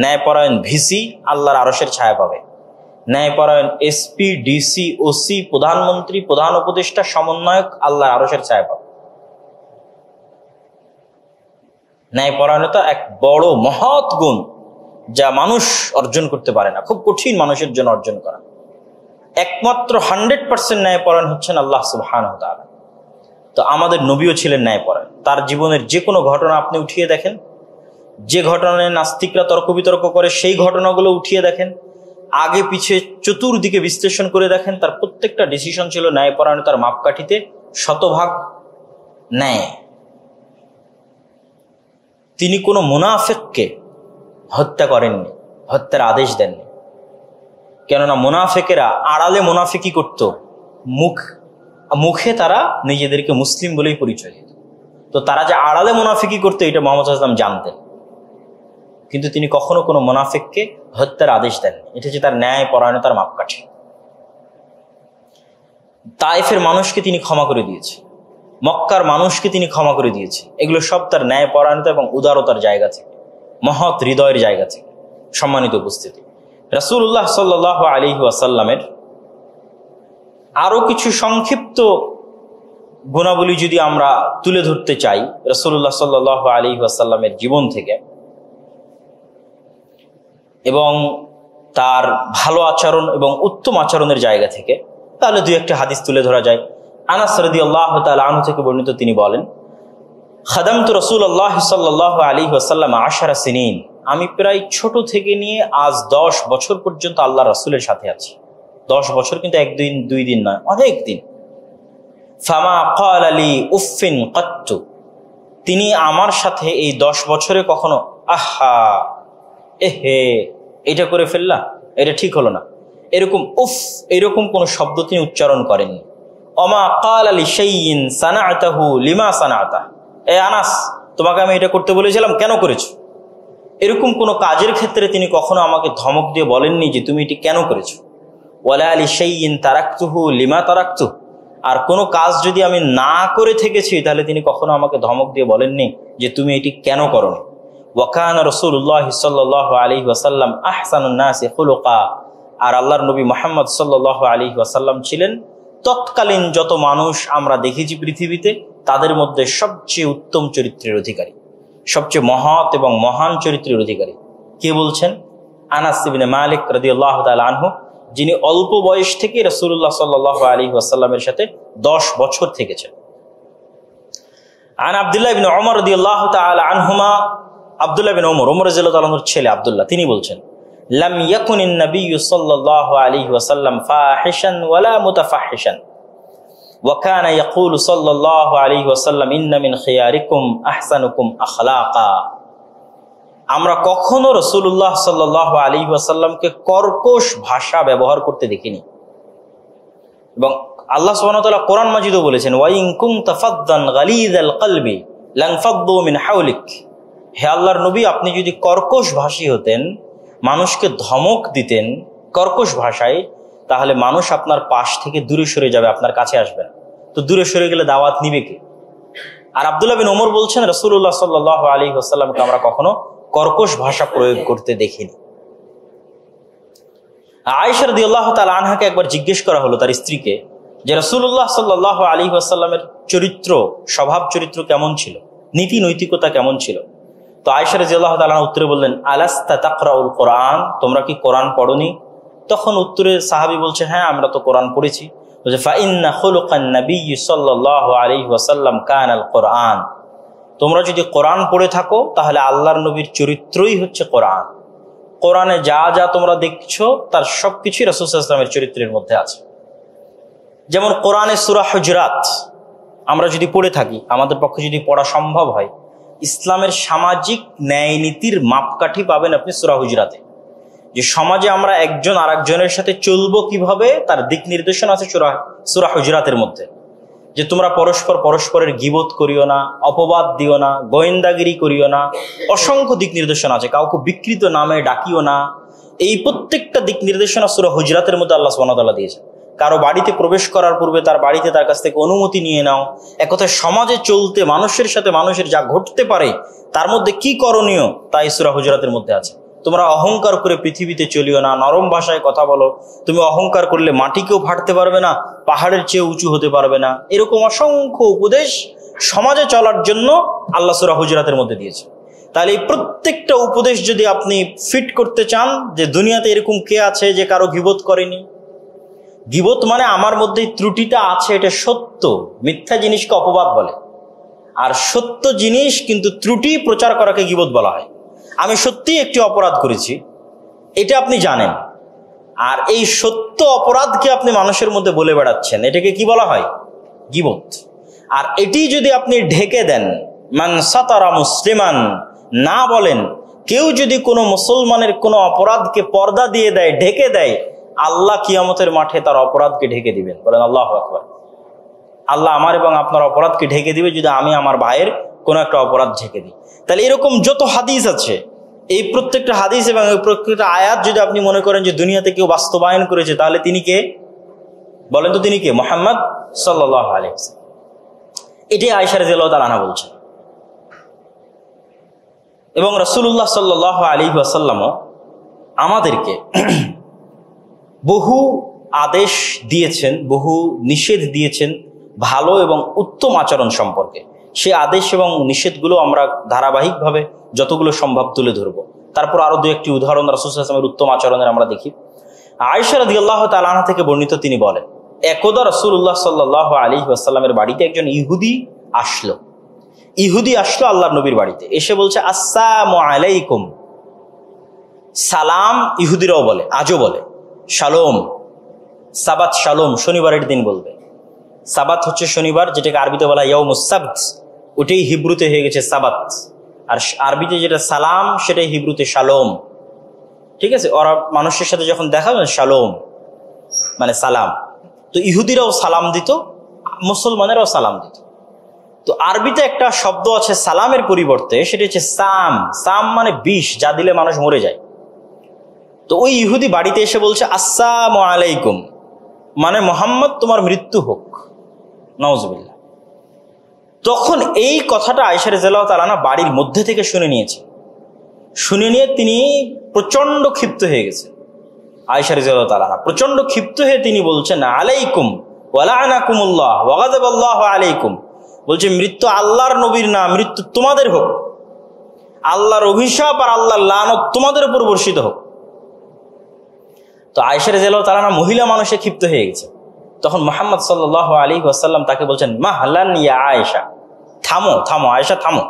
A: ন্যায়পরায়ণ ভিসি আল্লাহর আরশের ছায়া পাবে। ন্যায়পরায়ণ এসপি, ডিসি, ওসি, প্রধানমন্ত্রী, প্রধান উপদেষ্টা, সমন্বয়ক আল্লাহর আরশের ছায়া পাবে। ন্যায়পরায়ণতা এক বড় মহৎ গুণ যা মানুষ অর্জন করতে পারে না, খুব কঠিন মানুষের জন্য অর্জন করা। একমাত্র 100% ন্যায়পরায়ণ হচ্ছেন আল্লাহ সুবহানাহু ওয়া তাআলা। তো আমাদের নবীও ছিলেন ন্যায়পরায়ণ। তার জীবনের যে কোনো ঘটনা আপনি উঠিয়ে দেখেন, যে ঘটনায় নাস্তিকরা তর্ক বিতর্ক করে সেই ঘটনাগুলো উঠিয়ে দেখেন, আগে পিছে চতুর্দিকে বিশ্লেষণ করে দেখেন, তার প্রত্যেকটা ডিসিশন ছিল ন্যায়পরায়ণতার মাপকাঠিতে, শতভাগ ন্যায়। তিনি কোনো মুনাফিককে হত্যা করেননি, হত্যার আদেশ দেননি। কেননা মুনাফিকেরা আড়ালে মুনাফিকি করত, মুখে তারা নিজেদেরকে মুসলিম বলেই পরিচয় দিত। তো তারা যে আড়ালে মুনাফিকি করতো এটা মুহাম্মদ সাল্লাল্লাহু আলাইহি ওয়াসাল্লাম জানতেন, কিন্তু তিনি কখনো কোনো মুনাফিককে হত্যার আদেশ দেননি। এটা হচ্ছে তার ন্যায় পরায়ণতার মাপকাঠি। তায়েফের মানুষকে তিনি ক্ষমা করে দিয়েছে, মক্কার মানুষকে তিনি ক্ষমা করে দিয়েছে। এগুলো সব তার ন্যায় পরায়ণতা এবং উদারতার জায়গা থেকে, মহৎ হৃদয়ের জায়গা থেকে। সম্মানিত উপস্থিতি, রাসূলুল্লাহ সাল্লাল্লাহু আলাইহি ওয়াসাল্লামের আরো কিছু সংক্ষিপ্ত গুণাবলী যদি আমরা তুলে ধরতে চাই রাসূলুল্লাহ সাল্লাল্লাহু আলাইহি ওয়াসাল্লামের জীবন থেকে এবং তার ভালো আচরণ এবং উত্তম আচরণের জায়গা থেকে, তাহলে দুই একটা হাদিস তুলে ধরা যায়। আনাস রাদিয়াল্লাহু তাআলা আনহু থেকে বর্ণিত, তিনি বলেন, খাদামতু রাসূলুল্লাহ সাল্লাল্লাহু আলাইহি ওয়াসাল্লাম 10 সিনিন, আমি প্রায় ছোট থেকে নিয়ে আজ 10 বছর পর্যন্ত আল্লাহ রাসূলের সাথে আছি। 10 বছর কিন্তু একদিন দুই দিন নয়, অনেক দিন। ফামা ক্বালা লি উফিন কাত্তু, তিনি আমার সাথে এই 10 বছরে কখনো আহা, এহে, এটা করে ফেললা, এটা ঠিক হলো না, এরকম উফ, এরকম কোনো শব্দ তিনি উচ্চারণ করেননি। অমা ক্বালা লি শাইইন সানাআতাহু লিমা সানাআতা, এ আনাস, তোমাকে আমি এটা করতে বলেছিলাম, কেন করেছো? এরকম কোনো কাজের ক্ষেত্রে তিনি কখনো আমাকে ধমক দিয়ে বলেননি যে তুমি এটি কেন করেছো। ওয়ালা লি শাইইন তারাকতুহু লিমা তারাকতু, আর কোনো কাজ যদি আমি না করে থেকেছি তাহলে তিনি কখনো আমাকে ধমক দিয়ে বলেননি যে তুমি এটি কেন করোনি। ওয়া কানা রাসূলুল্লাহ সাল্লাল্লাহু আলাইহি ওয়াসাল্লাম আহসানুন নাসি খুলুকা, আর আল্লাহর নবী মুহাম্মদ সাল্লাল্লাহু আলাইহি ওয়াসাল্লাম ছিলেন তৎকালীন যত মানুষ আমরা দেখেছি পৃথিবীতে তাদের মধ্যে সবচেয়ে উত্তম চরিত্রের অধিকারী, সবচেয়ে মহৎ এবং মহান চরিত্রের অধিকারী। কে বলছেন? আনাস ইবনে মালিক রাদিয়াল্লাহু তাআলা আনহু, যিনি অল্প বয়স থেকে রাসূলুল্লাহ সাল্লাল্লাহু আলাইহি ওয়াসাল্লামের সাথে 10 বছর থেকেছেন। আন আব্দুল্লাহ ইবনে ওমর রাদিয়াল্লাহু তাআলা আনহুমা, আব্দুল্লাহ ইবনে ওমর, ওমর রাদিয়াল্লাহু তাআলার ছেলে আব্দুল্লাহ, তিনি বলছেন, লাম ইয়াকুনিন নাবিয়্যু সাল্লাল্লাহু আলাইহি ওয়াসাল্লাম ফাহিশান ওয়ালা মুতাফাহিশান ওয়া কানা ইয়াকুলু সাল্লাল্লাহু আলাইহি ওয়াসাল্লাম ইন্না মিন খিয়ারিকুম আহসানুকুম আখলাকা। আমরা কখনো রাসূলুল্লাহ সাল্লাল্লাহু আলাইহি ওয়াসাল্লামকে কর্কশ ভাষা ব্যবহার করতে দেখিনি। এবং আল্লাহ সুবহানাহু ওয়া তাআলা কোরআন মাজিদও বলেছেন, ওয়া ইন কুনতা ফাদ্দান গালিযাল কলবি লানফাদ্দু মিন হাওলিক, হে আল্লাহর নবী, আপনি যদি কর্কশ ভাষী হতেন, মানুষকে ধমক দিতেন কর্কশ ভাষায়, তাহলে মানুষ আপনার পাশ থেকে দূরে সরে যাবে, আপনার কাছে আসবে না। তো দূরে সরে গেলে দাওয়াত নিবে কে? আর আব্দুল্লাহ বিন ওমর বলছেন, রাসূলুল্লাহ সাল্লাল্লাহু আলাইহি ওয়াসাল্লামকে আমরা কখনো কর্কশ ভাষা প্রয়োগ করতে দেখিনি। আয়েশা রাদিয়াল্লাহু তাআলা আনহাকে একবার জিজ্ঞেস করা হলো তার স্ত্রীকে যে রাসূলুল্লাহ সাল্লাল্লাহু আলাইহি ওয়াসাল্লামের চরিত্র, স্বভাব চরিত্র কেমন ছিল, নীতি নৈতিকতা কেমন ছিল। তো আয়েশা রাদিয়াল্লাহু তাআলা উত্তরে বললেন, আলাস্তা তাকরাউল কোরআন, তোমরা কি কোরআন পড়োনি? তখন উত্তরে সাহাবী বলছে, হ্যাঁ, আমরা তো কোরআন পড়েছি। বলছে, ফাইন্না খুলুকান নাবিয়্যি সাল্লাল্লাহু আলাইহি ওয়াসাল্লাম কানাল কোরআন, তোমরা যদি কোরআন পড়ে থাকো তাহলে আল্লাহর নবীর চরিত্রই হচ্ছে কোরআন। কোরআনে যা যা তোমরা দেখছো তার সবকিছুই রাসূল সাল্লাল্লাহু আলাইহি ওয়াসাল্লামের চরিত্রের মধ্যে আছে। যেমন কোরআনে সূরা হুজরাত আমরা যদি পড়ে থাকি, আমাদের পক্ষে যদি পড়া সম্ভব হয়, ইসলামের সামাজিক ন্যায় নীতির মাপকাঠি পাবেন আপনি সূরা হুজরাতে। যে সমাজে আমরা একজন আরেকজনের সাথে চলবো কিভাবে, তার দিক নির্দেশনা আছে সূরা হুজরাতের মধ্যে। যে তোমরা পরস্পরের গীবত করিও না, অপবাদ দিও না, গোয়েন্দাগিরি করিও না, অসংখ্য দিক নির্দেশনা আছে। কাউকে বিকৃত নামে ডাকিও না, এই প্রত্যেকটা দিক নির্দেশনা সূরা হুজরাতের মধ্যে আল্লাহ সুবহানাহু ওয়া তাআলা দিয়েছেন। কারো বাড়িতে প্রবেশ করার পূর্বে তার বাড়িতে তার কাছ থেকে অনুমতি নিয়ে নাও। এক কথায় সমাজে চলতে মানুষের সাথে মানুষের যা ঘটতে পারে তার মধ্যে কি করণীয় তাই সূরা হুজরাতের মধ্যে আছে। তোমরা অহংকার করে পৃথিবীতে চলিও না, নরম ভাষায় কথা বলো। তুমি অহংকার করলে মাটিকেও ফাটতে পারবে না, পাহাড়ের চেয়ে উঁচু হতে পারবে না। এরকম অসংখ্য উপদেশ সমাজে চলার জন্য আল্লাহ সূরা হুজরাতের মধ্যে দিয়েছে। তাহলে এই প্রত্যেকটা উপদেশ যদি আপনি ফিট করতে চান যে দুনিয়াতে এরকম কে আছে যে কারো গীবত করেনি। গীবত মানে আমার মধ্যে ত্রুটিটা আছে, এটা সত্য। মিথ্যা জিনিসকে অপবাদ বলে, আর সত্য জিনিস কিন্তু ত্রুটি প্রচার করাকে গীবত বলা হয়। আমি সত্যিই একটি অপরাধ করেছি, এটা আপনি জানেন, আর এই সত্য অপরাধকে আপনি মানুষের মধ্যে বলে বেড়াচ্ছেন, এটাকে কি বলা হয়? গীবত। আর এটি যদি আপনি ঢেকে দেন, মান সাতারা মুসলিমান না বলেন, কেউ যদি কোনো মুসলমানের কোনো অপরাধকে পর্দা দিয়ে দেয়, ঢেকে দেয়, আল্লাহ কিয়ামতের মাঠে তার অপরাধকে ঢেকে দিবেন। বলেন আল্লাহু আকবার। আল্লাহ আমার এবং আপনার অপরাধকে ঢেকে দিবে যদি আমি আমার ভাইয়ের কোনো একটা অপরাধ ঢেকে দিই। তাহলে এরকম যত হাদিস আছে, এই প্রত্যেকটা হাদিস এবং এই প্রত্যেকটা আয়াত যদি আপনি মনে করেন যে দুনিয়াতে কেউ বাস্তবায়ন করেছে, তাহলে তিনি কে? বলেন তো তিনি কে? মুহাম্মদ সাল্লাল্লাহু আলাইহি ওয়াসাল্লাম। এটাই আয়েশা রাদিয়াল্লাহু তাআলা আনহা বলছেন। এবং রাসূলুল্লাহ সাল্লাল্লাহু আলাইহি ওয়াসাল্লামও আমাদেরকে বহু আদেশ দিয়েছেন, বহু নিষেধ দিয়েছেন ভালো এবং উত্তম আচরণ সম্পর্কে। সে আদেশ এবং নিষেধগুলো আমরা ধারাবাহিকভাবে যতগুলো সম্ভব তুলে ধরবো। তারপর আরো দু একটি উদাহরণ রাসূল সাল্লাল্লাহু আলাইহি ওয়াসাল্লামের উত্তম আচরণের আমরা দেখি। আয়েশা রাদিয়াল্লাহু তাআলা আনহা থেকে বর্ণিত, তিনি বলেন, একদা রাসূলুল্লাহ সাল্লাল্লাহু আলাইহি ওয়াসাল্লামের বাড়িতে একজন ইহুদি আসলো। আল্লাহর নবীর বাড়িতে এসে বলছে, আসসালামু আলাইকুম। সালাম ইহুদিরাও বলে, আজও বলে। শালোম, সাবাত শালোম, শনিবারের দিন বলবে। সাবাত হচ্ছে শনিবার, যেটাকে আরবিতে বলা ইয়াউমুস সাবত, ওটাই হিব্রুতে হয়ে গেছে সাবাত। আর আরবিতে যেটা সালাম, সেটাই হিব্রুতে শালোম। ঠিক আছে, ওরা মানুষের সাথে যখন দেখা যায় শালোম মানে সালাম। তো ইহুদিরাও সালাম দিত, মুসলমানেরাও সালাম দিত। তো আরবিতে একটা শব্দ আছে সালামের পরিবর্তে, সেটা হচ্ছে সাম। সাম মানে বিষ, যা দিলে মানুষ মরে যায়। তো ওই ইহুদি বাড়িতে এসে বলছে আসসালামু আলাইকুম, মানে মোহাম্মদ তোমার মৃত্যু হোক, নাউজুবিল্লাহ। তখন এই কথাটা আয়েশা রাদিয়াল্লাহু তাআলা আনহা বাড়ির মধ্যে থেকে শুনে নিয়েছে। শুনে নিয়ে তিনি প্রচন্ড ক্ষিপ্ত হয়ে গেছে। আয়েশা রাদিয়াল্লাহু তাআলা আনহা প্রচন্ড ক্ষিপ্ত হয়ে তিনি বলছেন, আলাইকুম ওয়া লা'নাকুমুল্লাহ ওয়া গাযাবাল্লাহু আলাইকুম। বলছে, মৃত্যু আল্লাহর নবীর না, মৃত্যু তোমাদের হোক। আল্লাহর অভিশাপ আর আল্লাহর লানত তোমাদের উপর বর্ষিত হোক। তো আয়েশা রাদিয়াল্লাহু তাআলা আনহা মহিলা মানুষে ক্ষিপ্ত হয়ে গেছে। তখন মুহাম্মদ সাল্লাল্লাহু আলাইহি ওয়াসাল্লাম তাকে বলছেন, মাহলান ইয়া আয়েশা, থামো থামো আয়েশা থামো।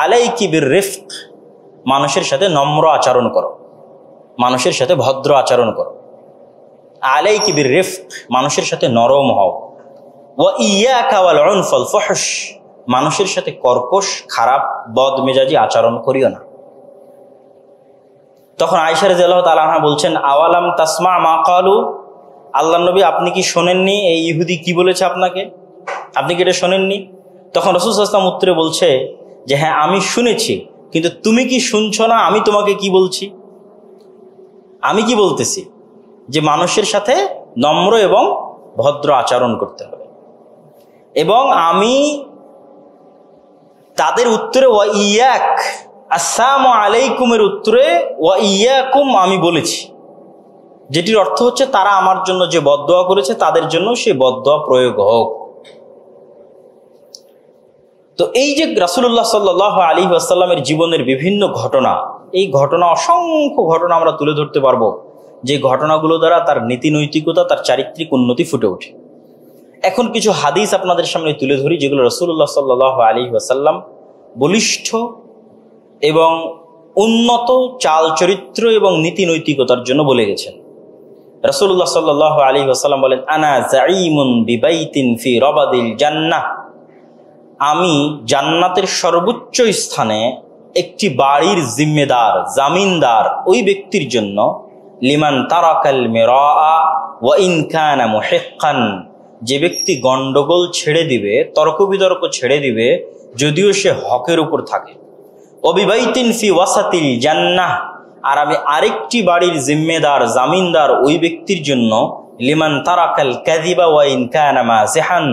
A: আলাইকি বিররিফক, মানুষের সাথে নম্র আচরণ করো, মানুষের সাথে ভদ্র আচরণ করো। আলাইকি বিররিফক, মানুষের সাথে নরম হও। ওয়া ইয়াকা ওয়াল উনফ ওয়াল ফুহশ, মানুষের সাথে কর্কশ খারাপ বদমেজাজি আচরণ করিও না। তখন আয়েশা রাদিয়াল্লাহু তাআলা আনহা বলছেন, আওয়ালাম তাসমা মা ক্বালু, আল্লাহর নবী আপনি কি শোনেননি এই ইহুদি কি বলেছে আপনাকে? আপনি কি এটা শোনেননি? তখন রাসূল সাল্লাল্লাহু আলাইহি ওয়াসাল্লাম উত্তরে বলছে যে, হ্যাঁ আমি শুনেছি, কিন্তু তুমি কি শুনছো না? আমি তোমাকে কি বলছি? আমি কি বলতেছি? যে মানুষের সাথে নম্র এবং ভদ্র আচরণ করতে হবে। এবং আমি তাদের উত্তরে ওয়া ইয়াক, আসসালামু আলাইকুমের উত্তরে ওয়া ইয়াকুম আমি বলেছি, যেটির অর্থ হচ্ছে তারা আমার জন্য যে বদদোয়া করেছে তাদের জন্য সে বদদোয়া প্রয়োগ হোক। তো এই যে রাসূলুল্লাহ সাল্লাল্লাহু আলাইহি ওয়াসাল্লামের জীবনের বিভিন্ন ঘটনা, এই ঘটনা অসংখ্য ঘটনা আমরা তুলে ধরতে পারবো, যে ঘটনাগুলো দ্বারা তার নীতি নৈতিকতা, তার চারিত্রিক উন্নতি ফুটে ওঠে। এখন কিছু হাদিস আপনাদের সামনে তুলে ধরি, যেগুলো রাসূলুল্লাহ সাল্লাল্লাহু আলাইহি ওয়াসাল্লাম বলিষ্ঠ এবং উন্নত চাল চরিত্র এবং নীতি নৈতিকতার জন্য বলে গেছেন। রাসূলুল্লাহ সাল্লাল্লাহু আলাইহি ওয়াসাল্লাম বলেন, আনা যাঈমুন বিবাইতিন ফি রাবাদিল জান্নাহ, আমি জান্নাতের সর্বোচ্চ স্থানে একটি বাড়ির জিম্মেদার, জামিনদার ওই ব্যক্তির জন্য, লিমান তারাকাল মিরাআ ওয়া ইন কানা মুহিক্কান, যে ব্যক্তি গন্ডগোল ছেড়ে দিবে, তর্ক বিতর্ক ছেড়ে দিবে, যদিও সে হকের উপর থাকে। ওবিবাইতিন ফি ওয়াসাতিল জান্নাহ, আর আমি আরেকটি বাড়ির জিম্মেদার, জামিনদার ওই ব্যক্তির জন্য, লিমান তারাকাল কাযিবা ওয়া ইন কানা মাযিহান,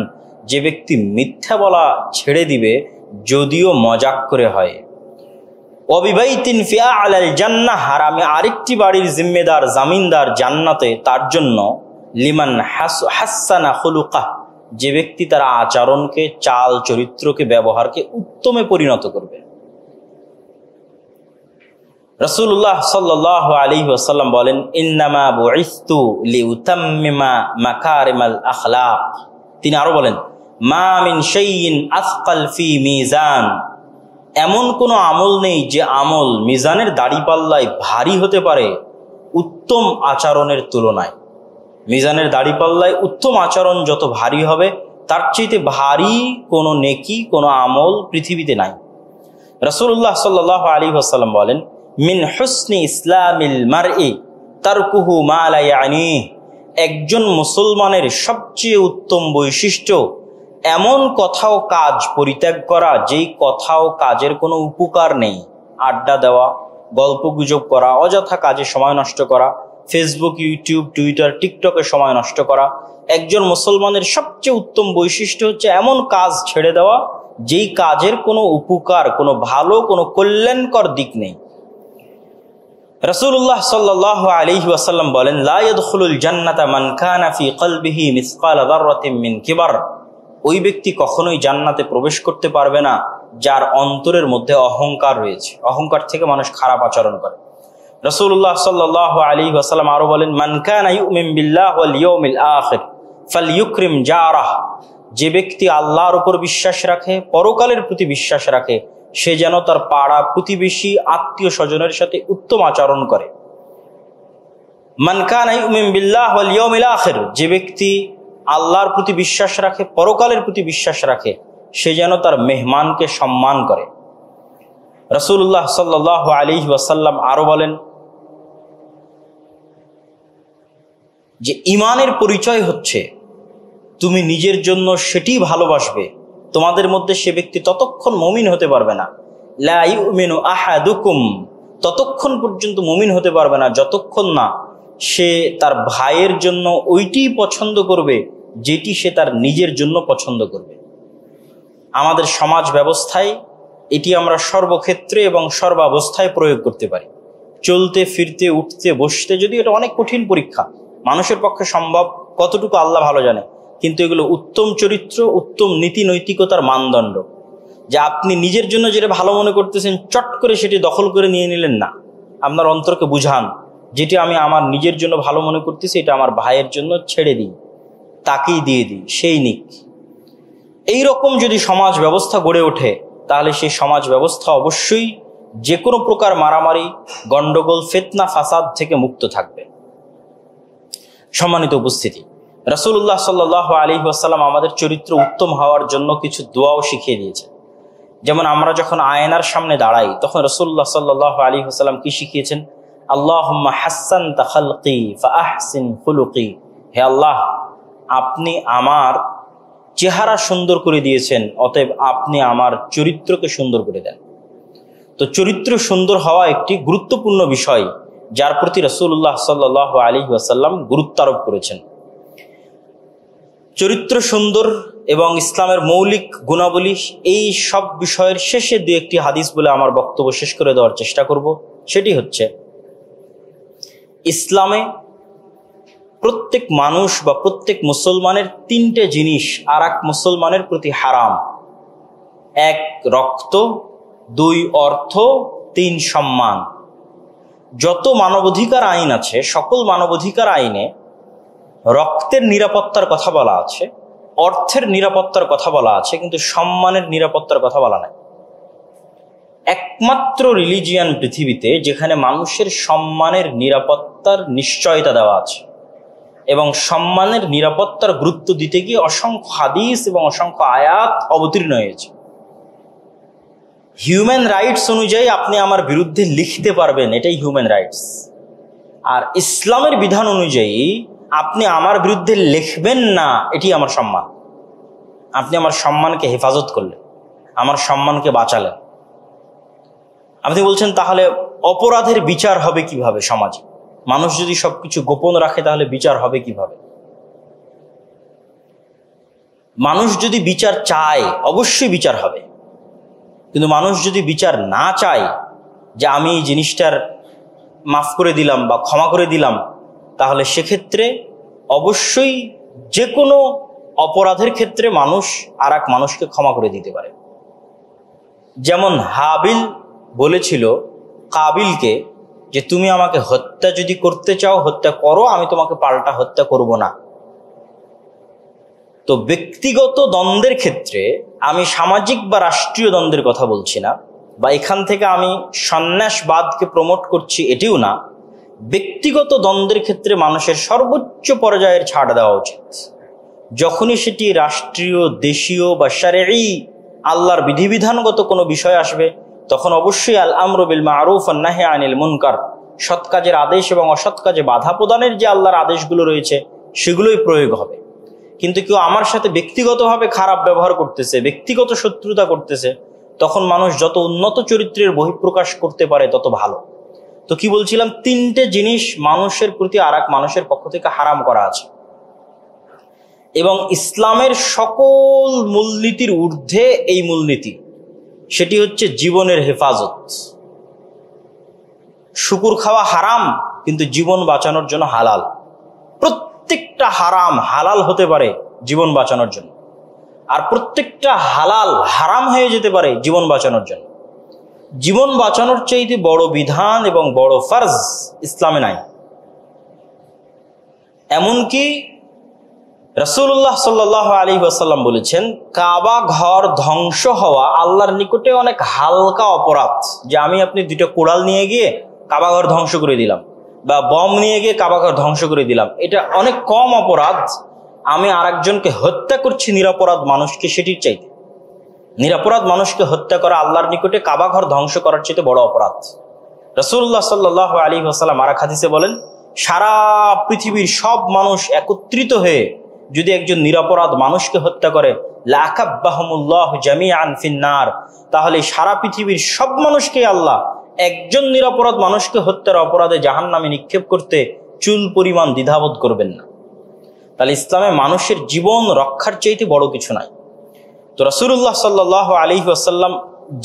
A: যে ব্যক্তি মিথ্যা বলা ছেড়ে দিবে, যদিও মজাক করে হয়। ওবিবাইতিন ফি আ'লাল জান্নাহ, আর আমি আরেকটি বাড়ির জিম্মেদার, জামিনদার জান্নাতে তার জন্য, লিমান হাসানা খুলুকাহ, যে ব্যক্তি তার আচরণকে, চাল চরিত্রকে, ব্যবহারকে উত্তমে পরিণত করবে। রাসূলুল্লাহ সাল্লাল্লাহু আলাইহি ওয়াসাল্লাম বলেন, ইন্নামা বুইসতু লিউতাম্মিমা মাকারিমাল আখলাক। তিনি আরো বলেন, মা মিন শাইইন আসকাল ফি মিজান, এমন কোনো আমল নেই যে আমল মিজানের দাড়িপাল্লায় ভারী হতে পারে উত্তম আচরণের তুলনায়। মিজানের দাড়িপাল্লায় উত্তম আচরণ যত ভারী হবে, তার চাইতে ভারী কোনো নেকি, কোনো আমল পৃথিবীতে নাই। রাসূলুল্লাহ সাল্লাল্লাহু আলাইহি ওয়াসাল্লাম বলেন, মিন হুসনি ইসলামিল মারই তারকুহু মা লা ইয়ানি, একজন মুসলমানের সবচেয়ে উত্তম বৈশিষ্ট্য এমন কথা ও কাজ পরিত্যাগ করা যেই কথা ও কাজের কোনো উপকার নেই। আড্ডা দেওয়া, গল্পগুজব করা, অযথা কাজে সময় নষ্ট করা, ফেসবুক, ইউটিউব, টুইটার, টিকটকে সময় নষ্ট করা। একজন মুসলমানের সবচেয়ে উত্তম বৈশিষ্ট্য হচ্ছে এমন কাজ ছেড়ে দেওয়া যেই কাজের কোনো উপকার, কোনো ভালো, কোনো কল্যাণকর দিক নেই। রাসূলুল্লাহ সাল্লাল্লাহু আলাইহি ওয়াসাল্লাম বলেন, লা ইয়াদখুলুল জান্নাতা মান কানা ফি কলবিহি মিসকাল যাররাতিন মিন কিবার, ওই ব্যক্তি কখনোই জান্নাতে প্রবেশ করতে পারবে না যার অন্তরের মধ্যে অহংকার রয়েছে। অহংকার থেকে মানুষ খারাপ আচরণ করে। রাসূলুল্লাহ সাল্লাল্লাহু আলাইহি ওয়াসাল্লাম আরো বলেন, মান কানা ইউমিন বিল্লাহি ওয়াল ইয়াউমিল আখির ফালইউকরিম জারাহ, যে ব্যক্তি আল্লাহর উপর বিশ্বাস রাখে, পরকালের প্রতি বিশ্বাস রাখে, সে যেন তার পাড়া প্রতিবেশী, আত্মীয় স্বজনের সাথে উত্তম আচরণ করে। মান কানা ইউমিন বিল্লাহি ওয়াল ইয়াউমিল আখির, যে ব্যক্তি আল্লাহর প্রতি বিশ্বাস রাখে, পরকালের প্রতি বিশ্বাস রাখে, সে যেন তার মেহমানকে সম্মান করে। রাসূলুল্লাহ সাল্লাল্লাহু আলাইহি ওয়াসাল্লাম আরো বলেন যে ঈমানের পরিচয় হচ্ছে তুমি নিজের জন্য সেটি ভালোবাসবে, তোমাদের মধ্যে সে ব্যক্তি ততক্ষণ মুমিন হতে পারবে না, লা ইউমিনু আহাদুকুম, ততক্ষণ পর্যন্ত মুমিন হতে পারবে না যতক্ষণ না সে তার ভাইয়ের জন্য ওইটি পছন্দ করবে যেটি সে তার নিজের জন্য পছন্দ করবে। আমাদের সমাজ ব্যবস্থায় এটি আমরা সর্বক্ষেত্রে এবং সর্বাবস্থায় প্রয়োগ করতে পারি। চলতে ফিরতে, উঠতে বসতে, যদি এটা অনেক কঠিন পরীক্ষা, মানুষের পক্ষে সম্ভব কতটুকু আল্লাহ ভালো জানে, কিন্তু এগুলো উত্তম চরিত্র, উত্তম নীতি নৈতিকতার মানদণ্ড। যে আপনি নিজের জন্য যেটা ভালো মনে করতেছেন চট করে সেটি দখল করে নিয়ে নিলেন না, আপনার অন্তরকে বুঝান যেটি আমি আমার নিজের জন্য ভালো মনে করতেছি এটা আমার ভাইয়ের জন্য ছেড়ে দিই, তাকেই দিয়ে দিই, সেই নিক। এইরকম যদি সমাজ ব্যবস্থা গড়ে ওঠে তাহলে সেই সমাজ ব্যবস্থা অবশ্যই যে কোনো প্রকার মারামারি, গন্ডগোল, ফিতনা, ফাসাদ থেকে মুক্ত থাকবে। সম্মানিত উপস্থিতি, রাসূলুল্লাহ সাল্লাল্লাহু আলাইহি ওয়াসাল্লাম আমাদের চরিত্র উত্তম হওয়ার জন্য কিছু দোয়াও শিখিয়ে দিয়েছেন। যেমন আমরা যখন আয়নার সামনে দাঁড়াই তখন রাসূলুল্লাহ সাল্লাল্লাহু আলাইহি ওয়াসাল্লাম কি শিখিয়েছেন? আল্লাহুম্মা হাসসানতা খালকি ফাআহসিন খুলুকি, হে আল্লাহ, আপনি আমার চেহারা সুন্দর করে দিয়েছেন, অতএব আপনি আমার চরিত্রকে সুন্দর করে দেন। তো চরিত্র সুন্দর হওয়া একটি গুরুত্বপূর্ণ বিষয় যার প্রতি রাসূলুল্লাহ সাল্লাল্লাহু আলাইহি ওয়াসাল্লাম গুরুত্ব আরোপ করেছেন। চরিত্র সুন্দর এবং ইসলামের মৌলিক গুণাবলী, এই সব বিষয়ের শেষে দু একটি হাদিস বলে আমার বক্তব্য শেষ করে দেওয়ার চেষ্টা করব। সেটি হচ্ছে, ইসলামে প্রত্যেক মানুষ বা প্রত্যেক মুসলমানের তিনটে জিনিস আর এক মুসলমানের প্রতি হারাম। এক, রক্ত; দুই, অর্থ; তিন, সম্মান। যত মানবাধিকার আইন আছে, সকল মানবাধিকার আইনে রক্তের নিরাপত্তার কথা বলা আছে, অর্থের নিরাপত্তার কথা বলা আছে, কিন্তু সম্মানের নিরাপত্তার কথা বলা নাই। একমাত্র রিলিজিয়ান পৃথিবীতে যেখানে মানুষের সম্মানের নিরাপত্তার নিশ্চয়তা দেওয়া আছে এবং সম্মানের নিরাপত্তার গুরুত্ব দিতে গিয়ে অসংখ্য হাদিস এবং অসংখ্য আয়াত অবতীর্ণ হয়েছে। হিউম্যান রাইটস অনুযায়ী আপনি আমার বিরুদ্ধে লিখতে পারবেন, এটাই হিউম্যান রাইটস। আর ইসলামের বিধান অনুযায়ী আপনি আমার বিরুদ্ধে লিখবেন না, এটি আমার সম্মান। আপনি আমার সম্মানকে হেফাজত করলেন, আমার সম্মানকে বাঁচালেন। আপনি বলছেন তাহলে অপরাধের বিচার হবে কিভাবে সমাজে? মানুষ যদি সবকিছু গোপন রাখে তাহলে বিচার হবে কিভাবে? মানুষ যদি বিচার চায় অবশ্যই বিচার হবে, কিন্তু মানুষ যদি বিচার না চায় যে আমি এই জিনিসটার মাফ করে দিলাম বা ক্ষমা করে দিলাম, তাহলে সেক্ষেত্রে অবশ্যই যে কোনো অপরাধের ক্ষেত্রে মানুষ আর এক মানুষকে ক্ষমা করে দিতে পারে। যেমন হাবিল বলেছিল কাবিলকে যে তুমি আমাকে হত্যা যদি করতে চাও হত্যা করো, আমি তোমাকে পাল্টা হত্যা করব না। তো ব্যক্তিগত দ্বন্দ্বের ক্ষেত্রে, আমি সামাজিক বা রাষ্ট্রীয় দ্বন্দ্বের কথা বলছি না, বা এখান থেকে আমি সন্ন্যাসবাদকে প্রমোট করছি এটিও না। ব্যক্তিগত দ্বন্দ্বের ক্ষেত্রে মানুষের সর্বোচ্চ পর্যায়ের ছাড় দেওয়া উচিত। যখনই সেটি রাষ্ট্রীয়, দেশীয় বা শারঈ আল্লাহর বিধিবিধানগত কোনো বিষয় আসবে, তখন অবশ্যই আল আমরু বিল মারুফ ওয়ান নাহি আনিল মুনকার, সৎ কাজের আদেশ এবং অসৎ কাজে বাধা প্রদানের যে আল্লাহর আদেশগুলো রয়েছে সেগুলোই প্রয়োগ হবে। কিন্তু কেউ আমার সাথে ব্যক্তিগতভাবে খারাপ ব্যবহার করতেছে, ব্যক্তিগত শত্রুতা করতেছে, তখন মানুষ যত উন্নত চরিত্রের বহিঃপ্রকাশ করতে পারে তত ভালো। তো কি বলছিলাম, তিনটে জিনিস মানুষের প্রতি আর এক মানুষের পক্ষ থেকে হারাম করা আছে, এবং ইসলামের সকল মূলনীতির ঊর্ধ্বে এই মূলনীতি, সেটি হচ্ছে জীবনের হেফাজত। শুকুর খাওয়া হারাম, কিন্তু জীবন বাঁচানোর জন্য হালাল। প্রত্যেকটা হারাম হালাল হতে পারে জীবন বাঁচানোর জন্য, আর প্রত্যেকটা হালাল হারাম হয়ে যেতে পারে জীবন বাঁচানোর জন্য। জীবন বাঁচানোর চাইতে বড় বিধান এবং বড় ফরজ ইসলামে নাই। এমনকি রাসূলুল্লাহ সাল্লাল্লাহু আলাইহি ওয়াসাল্লাম বলেছেন, কাবা ঘর ধ্বংস হওয়া আল্লাহর নিকটে অনেক হালকা অপরাধ। যে আমি আপনি দুটো কোড়াল নিয়ে গিয়ে কাবা ঘর ধ্বংস করে দিলাম, বা বম নিয়ে গিয়ে কাবা ঘর ধ্বংস করে দিলাম, এটা অনেক কম অপরাধ আমি আরেকজনকে হত্যা করছি নিরপরাধ মানুষকে সেটির চাইতে। নিরপরাধ মানুষকে হত্যা করা আল্লাহর নিকটে কাবা ঘর ধ্বংস করার চাইতে বড় অপরাধ। রাসূলুল্লাহ সাল্লাল্লাহু আলাইহি ওয়াসাল্লাম আরেক হাদিসে বলেন, সারা পৃথিবীর সব মানুষ একত্রিত হয়ে যদি একজন নিরপরাধ মানুষকে হত্যা করে, লাকাব্বাহুমুল্লাহু জামিআন ফিন্নার, তাহলে সারা পৃথিবীর সব মানুষকে আল্লাহ একজন নিরপরাধ মানুষকে হত্যার অপরাধে জাহান্নামে নিক্ষেপ করতে চুল পরিমাণ দ্বিধাবোধ করবেন না। তাহলে ইসলামে মানুষের জীবন রক্ষার চাইতে বড় কিছু নাই। তো রাসূলুল্লাহ সাল্লাল্লাহু আলাইহি ওয়াসাল্লাম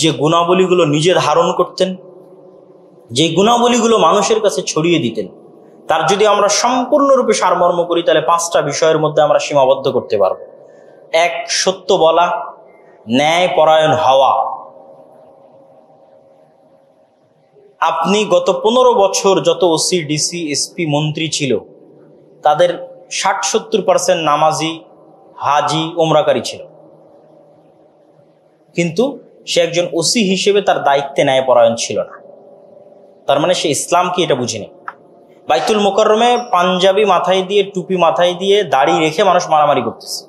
A: যে গুণাবলীগুলো নিজে ধারণ করতেন, যে গুণাবলীগুলো মানুষের কাছে ছড়িয়ে দিতেন, তার যদি আমরা সম্পূর্ণরূপে সারমর্ম করি তাহলে 5টা বিষয়ের মধ্যে আমরা সীমাবদ্ধ করতে পারবো। 1, সত্য বলা, ন্যায় পরায়ণ হওয়া। আপনি গত 15 বছর যত ওসি, ডিসি, এসপি, মন্ত্রী ছিল, তাদের 60-70% নামাজি, হাজি, ওমরাকারী ছিল, কিন্তু সে একজন ওসি হিসেবে তার দায়িত্বে ন্যায় পরায়ণ ছিল না। তার মানে সে ইসলাম কি এটা বুঝিনি। বাইতুল মুকাররমে পাঞ্জাবি মাথায় দিয়ে, টুপি মাথায় দিয়ে, দাড়ি রেখে মানুষ মারামারি করতেছে,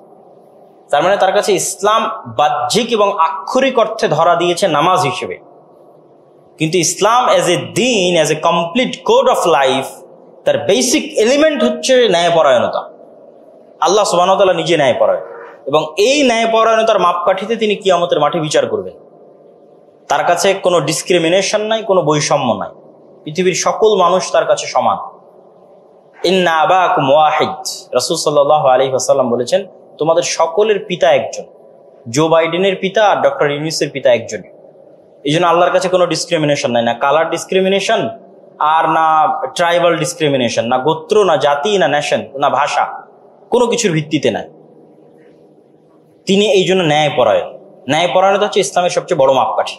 A: তার মানে তার কাছে ইসলাম বাহ্যিক এবং আক্ষরিক অর্থে ধরা দিয়েছে নামাজ হিসেবে, কিন্তু ইসলাম এজ এ দিন, as a complete code of life, তার বেসিক এলিমেন্ট হচ্ছে ন্যায়পরায়ণতা। আল্লাহ সুবহানাহু ওয়া তাআলা নিজে ন্যায়পরায়ণ, এবং এই ন্যায়পরায়ণতার মাপকাঠিতে তিনি কিয়ামতের মাঠে বিচার করবেন। তার কাছে কোনো ডিসক্রিমিনেশন নাই, কোনো বৈষম্য নাই, পৃথিবীর সকল মানুষ তার কাছে সমান। ইন্না আবাকুম ওয়াহিদ, রাসূল সাল্লাল্লাহু আলাইহি ওয়াসাল্লাম বলেছেন, তোমাদের সকলের পিতা একজন। জো বাইডেনের পিতা আর ডক্টর ইউনূসের পিতা একজন। এই জন্য আল্লাহর কাছে কোনো ডিসক্রিমিনেশন নাই, না কালার ডিসক্রিমিনেশন, আর না ট্রাইবাল ডিসক্রিমিনেশন, না গোত্র, না জাতি, না নেশন, না ভাষা, কোনো কিছুর ভিত্তিতে নাই। তিনি এই জন্য ন্যায়পরায়ণ। ন্যায়পরায়ণতা হচ্ছে ইসলামের সবচেয়ে বড় মাপকাঠি।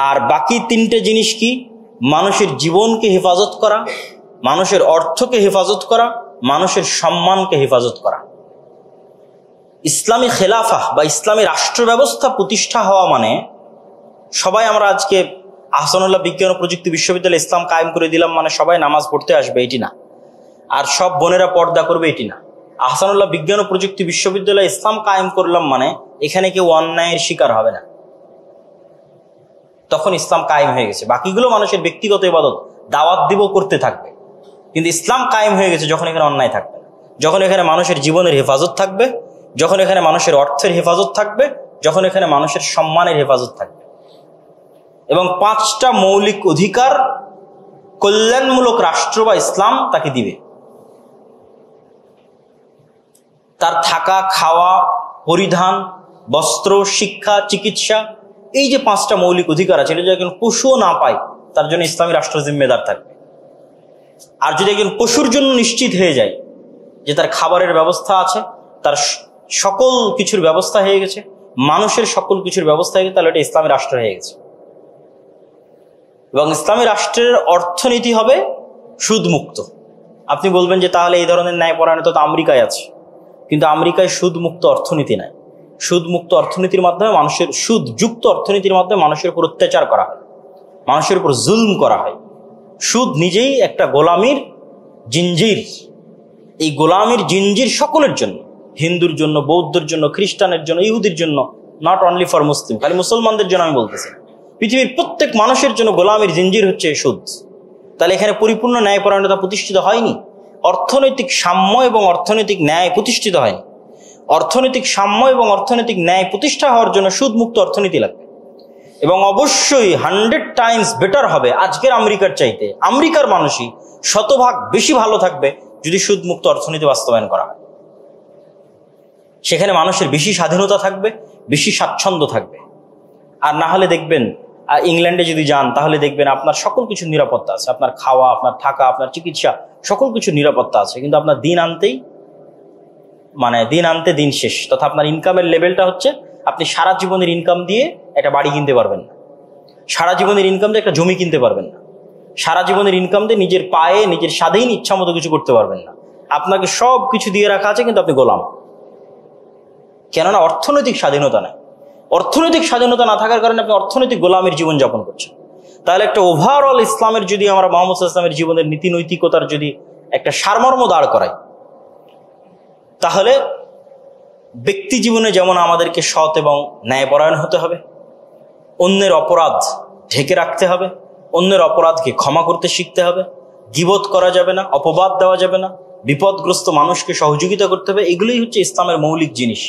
A: আর বাকি 3টে জিনিস কি? মানুষের জীবনকে হেফাজত করা, মানুষের অর্থকে হেফাজত করা, মানুষের সম্মানকে হেফাজত করা। ইসলামী খেলাফা বা ইসলামী রাষ্ট্র ব্যবস্থা প্রতিষ্ঠা হওয়া মানে সবাই আমরা আজকে আহসানুল্লাহ বিজ্ঞান ও প্রযুক্তি বিশ্ববিদ্যালয়ে ইসলাম কায়েম করে দিলাম মানে সবাই নামাজ পড়তে আসবে এটি না, আর সব বোনেরা পর্দা করবে এটি না। আহসানুল্লাহ বিজ্ঞান ও প্রযুক্তি বিশ্ববিদ্যালয়ে ইসলাম কায়েম করলাম মানে এখানে কেউ অন্যায়ের শিকার হবে না, তখন ইসলাম কায়েম হয়ে গেছে। বাকিগুলো মানুষের ব্যক্তিগত ইবাদত, দাওয়াত দিব করতে থাকবে, কিন্তু ইসলাম কায়েম হয়ে গেছে যখন এখানে অন্যায় থাকবে, যখন এখানে মানুষের জীবনের হেফাজত থাকবে, যখন এখানে মানুষের অর্থের হেফাজত থাকবে, যখন এখানে মানুষের সম্মানের হেফাজত থাকবে। এবং 5টা মৌলিক অধিকার কল্যাণমূলক রাষ্ট্র বা ইসলাম তাকে দিবে। তার থাকা, খাওয়া, পরিধান, বস্ত্র, শিক্ষা, চিকিৎসা, এই যে 5টা মৌলিক অধিকার আছে, এটা যদি একজন পশুও না পায় তার জন্য ইসলামী রাষ্ট্র জিম্মেদার থাকবে। আর যদি একজন পশুর জন্য নিশ্চিত হয়ে যায় যে তার খাবারের ব্যবস্থা আছে, তার সকল কিছুর ব্যবস্থা হয়ে গেছে, মানুষের সকল কিছুর ব্যবস্থা হয়ে গেছে, তাহলে এটা ইসলামী রাষ্ট্র হয়ে গেছে। এবং ইসলামী রাষ্ট্রের অর্থনীতি হবে সুদমুক্ত। আপনি বলবেন যে তাহলে এই ধরনের ন্যায়পরায়ণতা তো আমেরিকায় আছে, কিন্তু আমেরিকায় সুদমুক্ত অর্থনীতি নাই। সুদমুক্ত অর্থনীতির মাধ্যমে মানুষের, সুদযুক্ত অর্থনীতির মাধ্যমে মানুষের উপর অত্যাচার করা হয়, মানুষের উপর জুলম করা হয়। সুদ নিজেই একটা গোলামির জিঞ্জির। এই গোলামির জিঞ্জির সকলের জন্য, হিন্দুর জন্য, বৌদ্ধের জন্য, খ্রিস্টানের জন্য, ইহুদির জন্য, নট অনলি ফর মুসলিম, খালি মুসলমানদের জন্য আমি বলতেছি, পৃথিবীর প্রত্যেক মানুষের জন্য গোলামের জিঞ্জির হচ্ছে সুদ। তাহলে এখানে পরিপূর্ণ ন্যায়পরায়ণতা প্রতিষ্ঠিত হয়নি, অর্থনৈতিক সাম্য এবং অর্থনৈতিক ন্যায় প্রতিষ্ঠিত হয়নি। অর্থনৈতিক সাম্য এবং অর্থনৈতিক ন্যায় প্রতিষ্ঠা হওয়ার জন্য সুদমুক্ত অর্থনীতি লাগবে, এবং অবশ্যই 100 টাইমস বেটার হবে আজকের আমেরিকার চাইতে। আমেরিকার মানুষই শতভাগ বেশি ভালো থাকবে যদি সুদমুক্ত অর্থনীতি বাস্তবায়ন করা হয়। সেখানে মানুষের বেশি স্বাধীনতা থাকবে, বেশি স্বাচ্ছন্দ্য থাকবে। আর না হলে দেখবেন, ইংল্যান্ডে যদি যান তাহলে দেখবেন আপনার সকল কিছুর নিরাপত্তা আছে, আপনার খাওয়া, আপনার থাকা, আপনার চিকিৎসা, সকল কিছুর নিরাপত্তা আছে, কিন্তু আপনার দিন আনতে দিন শেষ। তথা আপনার ইনকামের লেভেলটা হচ্ছে আপনি সারা জীবনের ইনকাম দিয়ে একটা বাড়ি কিনতে পারবেন না, সারা জীবনের ইনকাম দিয়ে একটা জমি কিনতে পারবেন না, সারা জীবনের ইনকাম দিয়ে নিজের পায়ে নিজের স্বাধীন ইচ্ছা মতো কিছু করতে পারবেন না। আপনাকে সব কিছু দিয়ে রাখা আছে, কিন্তু আপনি গোলাম। কেননা অর্থনৈতিক স্বাধীনতা নাই। অর্থনৈতিক স্বাধীনতা না থাকার কারণে আপনি অর্থনৈতিক গোলামের জীবন যাপন করছেন। তাহলে একটা ওভারঅল ইসলামের যদি আমরা মোহাম্মদ সাল্লাল্লাহু আলাইহি ওয়াসাল্লামের জীবনের নীতি নৈতিকতার যদি একটা সারমর্ম দাঁড় করাই, তাহলে ব্যক্তি জীবনে যেমন আমাদেরকে সৎ এবং ন্যায়পরায়ণ হতে হবে, অন্যের অপরাধ ঢেকে রাখতে হবে, অন্যের অপরাধকে ক্ষমা করতে শিখতে হবে, গীবত করা যাবে না, অপবাদ দেওয়া যাবে না, বিপদগ্রস্ত মানুষকে সহযোগিতা করতে হবে। এগুলোই হচ্ছে ইসলামের মৌলিক জিনিস,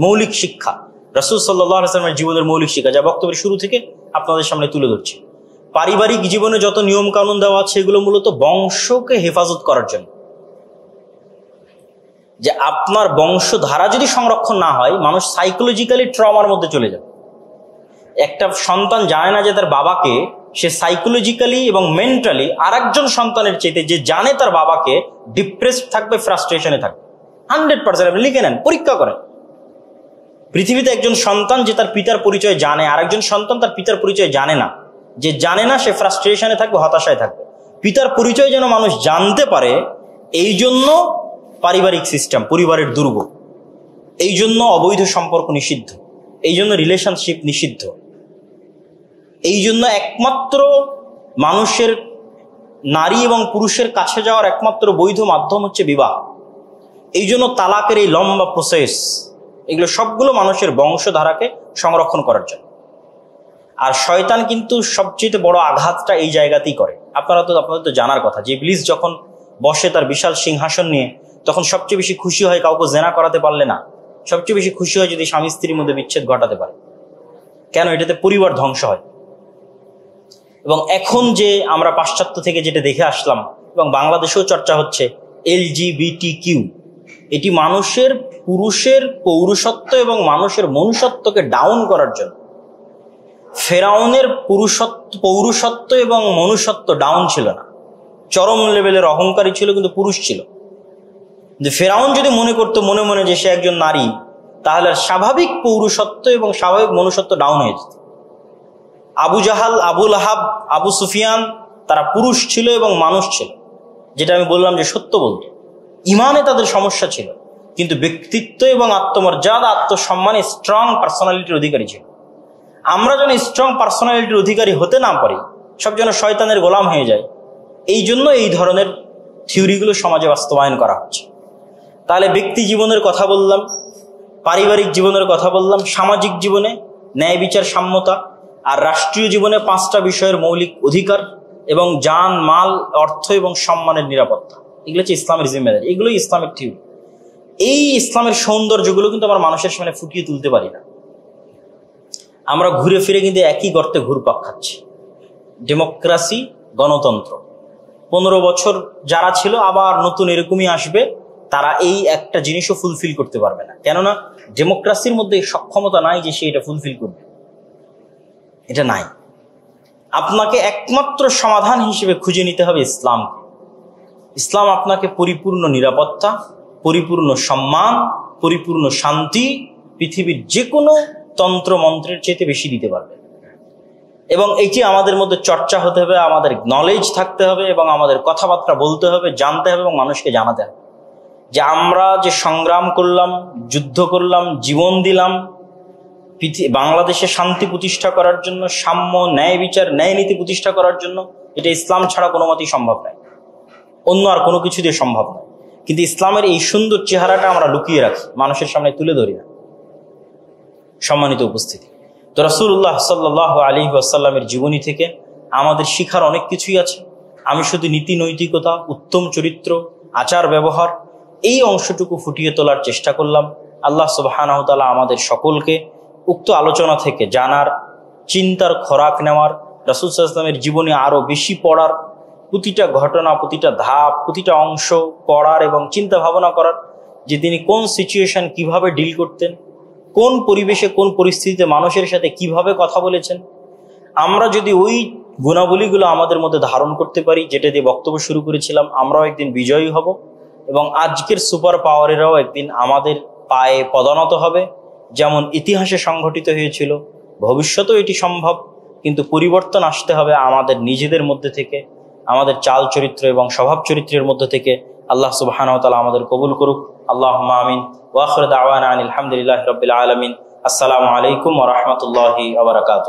A: মৌলিক শিক্ষা, রাসূল সাল্লাল্লাহু আলাইহি ওয়াসাল্লামের জীবনের মৌলিক শিক্ষা, যা বক্তব্যের শুরু থেকে আপনাদের সামনে তুলে ধরছি। পারিবারিক জীবনে যত নিয়ম কানুন দেওয়া আছে এগুলো মূলত বংশকে হেফাজত করার জন্য। যে আপনার বংশধারা যদি সংরক্ষণ না হয়, মানুষ সাইকোলজিক্যালি ট্রমার মধ্যে চলে যাবে। একটা সন্তান জানে না যে তার বাবাকে, সে সাইকোলজিক্যালি এবং মেন্টালি আরেকজন সন্তানের চাইতে যে জানে তার বাবাকে, ডিপ্রেসড থাকবে, ফ্রাস্ট্রেশনে থাকবে। 100% আপনি লিখে নেন, পরীক্ষা করেন। পৃথিবীতে একজন সন্তান যে তার পিতার পরিচয় জানে, আরেকজন সন্তান তার পিতার পরিচয় জানে না, যে জানে না সে ফ্রাস্ট্রেশনে থাকবে, হতাশায় থাকবে। পিতার পরিচয় যেন মানুষ জানতে পারে, এই জন্য পারিবারিক সিস্টেম, পরিবারের দুর্গ, এই জন্য অবৈধ সম্পর্ক নিষিদ্ধ, এই জন্য রিলেশনশিপ নিষিদ্ধ, এই জন্য একমাত্র মানুষের নারী এবং পুরুষের কাছে যাওয়ার একমাত্র বৈধ মাধ্যম হচ্ছে বিবাহ। এই জন্য তালাকের এই লম্বা প্রসেস, এগুলো সবগুলো মানুষের বংশধারাকে সংরক্ষণ করার জন্য। আর শয়তান কিন্তু সবচেয়ে বড় আঘাতটা এই জায়গাতেই করে। আপনাদের তো জানার কথা যে ইবলিস যখন বসে তার বিশাল সিংহাসন নিয়ে, তখন সবচেয়ে বেশি খুশি হয় কাউকে জেনা করাতে পারলে না, সবচেয়ে বেশি খুশি হয় যদি স্বামী স্ত্রীর মধ্যে বিচ্ছেদ ঘটাতে পারে। কেন? এটাতে পরিবার ধ্বংস হয়। এবং এখন যে আমরা পাশ্চাত্য থেকে যেটা দেখে আসলাম এবং বাংলাদেশেও চর্চা হচ্ছে, LGBTQ, এটি মানুষের, পুরুষের পৌরুষত্ব এবং মানুষের মনুষ্যত্বকে ডাউন করার জন্য। ফেরাউনের পৌরুষত্ব এবং মনুষ্যত্ব ডাউন ছিল না, চরম লেভেলের অহংকারী ছিল, কিন্তু পুরুষ ছিল। যে ফেরাউন যদি মনে করতো মনে মনে যে সে একজন নারী, তাহলে স্বাভাবিক পৌরুষত্ব এবং স্বাভাবিক মনুষ্যত্ব ডাউন হয়ে যেত। আবু জাহাল, আবু লাহাব, আবু সুফিয়ান, তারা পুরুষ ছিল এবং মানুষ ছিল, যেটা আমি বললাম যে সত্য বলতো। ইমানে তাদের সমস্যা ছিল, কিন্তু ব্যক্তিত্ব এবং আত্মমর্যাদা, আত্মসম্মানে স্ট্রং পার্সোনালিটির অধিকারী ছিল। আমরা যেন স্ট্রং পার্সোনালিটির অধিকারী হতে না পারি, সব যেন শয়তানের গোলাম হয়ে যায়, এই জন্য এই ধরনের থিওরিগুলো সমাজে বাস্তবায়ন করা হচ্ছে। তাহলে ব্যক্তি জীবনের কথা বললাম, পারিবারিক জীবনের কথা বললাম, সামাজিক জীবনে ন্যায় বিচার, সাম্যতা, আর রাষ্ট্রীয় জীবনে 5টা বিষয়ের মৌলিক অধিকার এবং জান, মাল, অর্থ এবং সম্মানের নিরাপত্তা। এগুলো হচ্ছে ইসলামের জিম্মেদারি, এগুলোই ইসলামের থিওরি। এই ইসলামের সৌন্দর্যগুলো কিন্তু আমরা মানুষের সামনে ফুটিয়ে তুলতে পারি না। আমরা ঘুরে ফিরে কিন্তু একই গর্তে ঘুরপাক খাচ্ছি। ডেমোক্রেসি, গণতন্ত্র, 15 বছর যারা ছিল আবার নতুন এরকমই আসবে, তারা এই একটা জিনিসও ফুলফিল করতে পারবে না। কেননা ডেমোক্রেসির মধ্যে সক্ষমতা নাই যে সে এটা ফুলফিল করবে, এটা নাই। আপনাকে একমাত্র সমাধান হিসেবে খুঁজে নিতে হবে ইসলামকে। ইসলাম আপনাকে পরিপূর্ণ নিরাপত্তা, পরিপূর্ণ সম্মান, পরিপূর্ণ শান্তি পৃথিবীর যে কোনো তন্ত্র মন্ত্রের চেয়ে বেশি দিতে পারবে। এবং এটি আমাদের মধ্যে চর্চা হতে হবে, আমাদের নলেজ থাকতে হবে এবং আমাদের কথাবার্তা বলতে হবে, জানতে হবে এবং মানুষকে জানাতে হবে যে আমরা যে সংগ্রাম করলাম, যুদ্ধ করলাম, জীবন দিলাম বাংলাদেশে শান্তি প্রতিষ্ঠা করার জন্য, সাম্য, ন্যায় বিচার, ন্যায় নীতি প্রতিষ্ঠা করার জন্য, এটা ইসলাম ছাড়া কোনো মতেই সম্ভব নয়, অন্য আর কোনো কিছু দিয়ে সম্ভব নয়। কিন্তু ইসলামের এই সুন্দর চেহারাটা আমরা লুকিয়ে রাখি, মানুষের সামনে তুলে ধরি না। সম্মানিত উপস্থিতি, তো রাসূলুল্লাহ সাল্লাল্লাহু আলাইহি ওয়াসাল্লামের জীবনী থেকে আমাদের শিখার অনেক কিছুই আছে। আমি শুধু নীতি নৈতিকতা, উত্তম চরিত্র, আচার ব্যবহার এই অংশটুকু ফুটিয়ে তোলার চেষ্টা করলাম। আল্লাহ সুবহানাহু ওয়া তাআলা আমাদের সকলকে উক্ত আলোচনা থেকে জানার, চিন্তার খোরাক নেওয়ার, রাসূল সাল্লাল্লাহু আলাইহি ওয়াসাল্লামের জীবনে আরো বেশি পড়ার, প্রতিটা ঘটনা, প্রতিটা ধাপ, প্রতিটা অংশ পড়ার এবং চিন্তা ভাবনা করার, যে তিনি কোন সিচুয়েশন কিভাবে ডিল করতেন, কোন পরিবেশে কোন পরিস্থিতিতে মানুষের সাথে কিভাবে কথা বলেছেন। আমরা যদি ওই গুণাবলীগুলো আমাদের মধ্যে ধারণ করতে পারি, যেটা দিয়ে বক্তব্য শুরু করেছিলাম, আমরাও একদিন বিজয়ী হব এবং আজকের সুপার পাওয়ারেরাও একদিন আমাদের পায়ে পদানত হবে। যেমন ইতিহাসে সংঘটিত হয়েছিল, ভবিষ্যতেও এটি সম্ভব, কিন্তু পরিবর্তন আসতে হবে আমাদের নিজেদের মধ্যে থেকে, আমাদের চাল চরিত্র এবং স্বভাব চরিত্রের মধ্যে থেকে। আল্লাহ সুবহানাহু ওয়া তাআলা আমাদের কবুল করুক। আল্লাহুম্মা আমিন। ওয়া আখিরু দাওয়ানা আনিল হামদুলিল্লাহি রাব্বিল আলামিন। আসসালামু আলাইকুম ওয়া রাহমাতুল্লাহি ওয়া বারাকাতুহু।